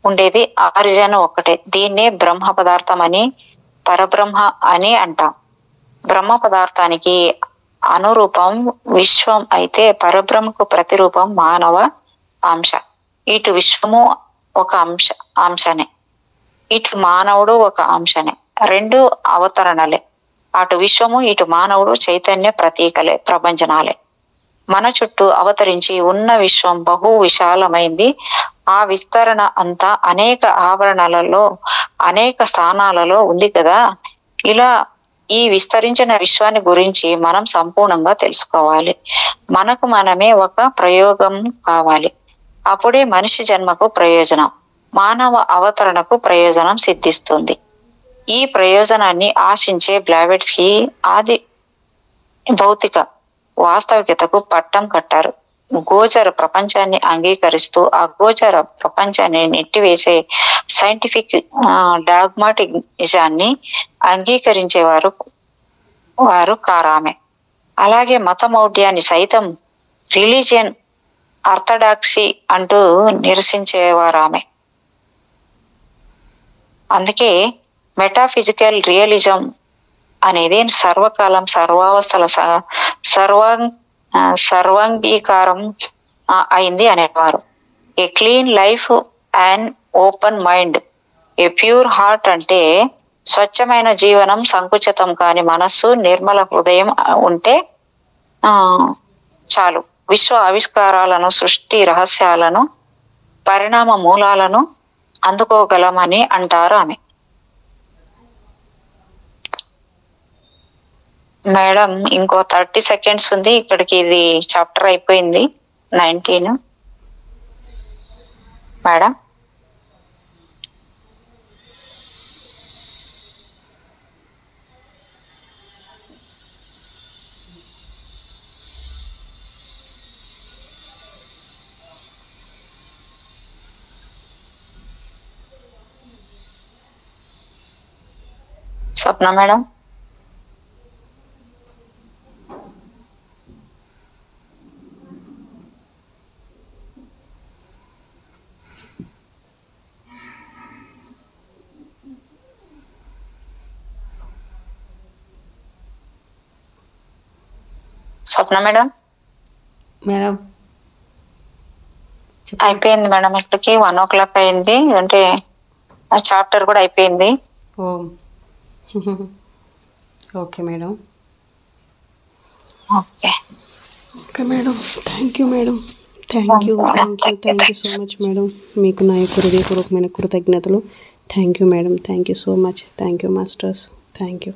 ఉండేది ఆరిజన్ ఒక్కటే. దీన్నే బ్రహ్మ పదార్థం అని పరబ్రహ్మ అని అంటాం. బ్రహ్మ పదార్థానికి అనురూపం విశ్వం అయితే పరబ్రహ్మకు ప్రతిరూపం మానవ అంశ. ఇటు విశ్వము ఒక అంశనే, ఇటు మానవుడు ఒక అంశనే. రెండు అవతరణలే. అటు విశ్వము ఇటు మానవుడు చైతన్య ప్రతీకలే, ప్రపంచనాలే. మన చుట్టూ అవతరించి ఉన్న విశ్వం బహు విశాలమైంది. ఆ విస్తరణ అంతా అనేక ఆవరణలలో అనేక స్థానాలలో ఉంది కదా. ఇలా ఈ విస్తరించిన విశ్వాన్ని గురించి మనం సంపూర్ణంగా తెలుసుకోవాలి. మనకు మనమే ఒక ప్రయోగం కావాలి. అప్పుడే మనిషి జన్మకు ప్రయోజనం, మానవ అవతరణకు ప్రయోజనం సిద్ధిస్తుంది. ఈ ప్రయోజనాన్ని ఆశించే బ్లావెట్స్ కి ఆది భౌతిక వాస్తవికతకు పట్టం కట్టారు. గోచర ప్రపంచాన్ని అంగీకరిస్తూ అగోచర ప్రపంచాన్ని నెట్టివేసే సైంటిఫిక్ డాగ్మాటిక్ నిజాన్ని అంగీకరించేవారు కారామే. అలాగే మతమౌఢ్యాన్ని సైతం రిలీజియన్ ఆర్థడాక్సీ అంటూ నిరసించేవారామె. అందుకే మెటాఫిజికల్ రియలిజం అనేది సర్వకాలం సర్వావస్థల సర్వాంగీకారం అయింది అనేవారు. ఏ clean life and open mind, A pure heart అంటే స్వచ్ఛమైన జీవనం, సంకుచితం కాని మనస్సు, నిర్మల హృదయం ఉంటే చాలు. విశ్వ ఆవిష్కారాలను, సృష్టి రహస్యాలను, పరిణామ మూలాలను అందుకోగలమని అంటారు ఆమె. మేడం ఇంకో 30 సెకండ్స్ ఉంది. ఇక్కడికి ఇది చాప్టర్ అయిపోయింది 19. మేడం స్వప్న మేడం మేడం మేడం అయిపోయింది మేడం. ఇక్కడికి 1 o'clock అయింది. అంటే ఆ చాప్టర్ కూడా అయిపోయింది. Okay madam. Okay madam. Thank you madam. Thank you so much madam. మీకు నా యొక్క హృదయపూర్వకమైన కృతజ్ఞతలు. Thank you madam. Thank you so much. Thank you masters. Thank you.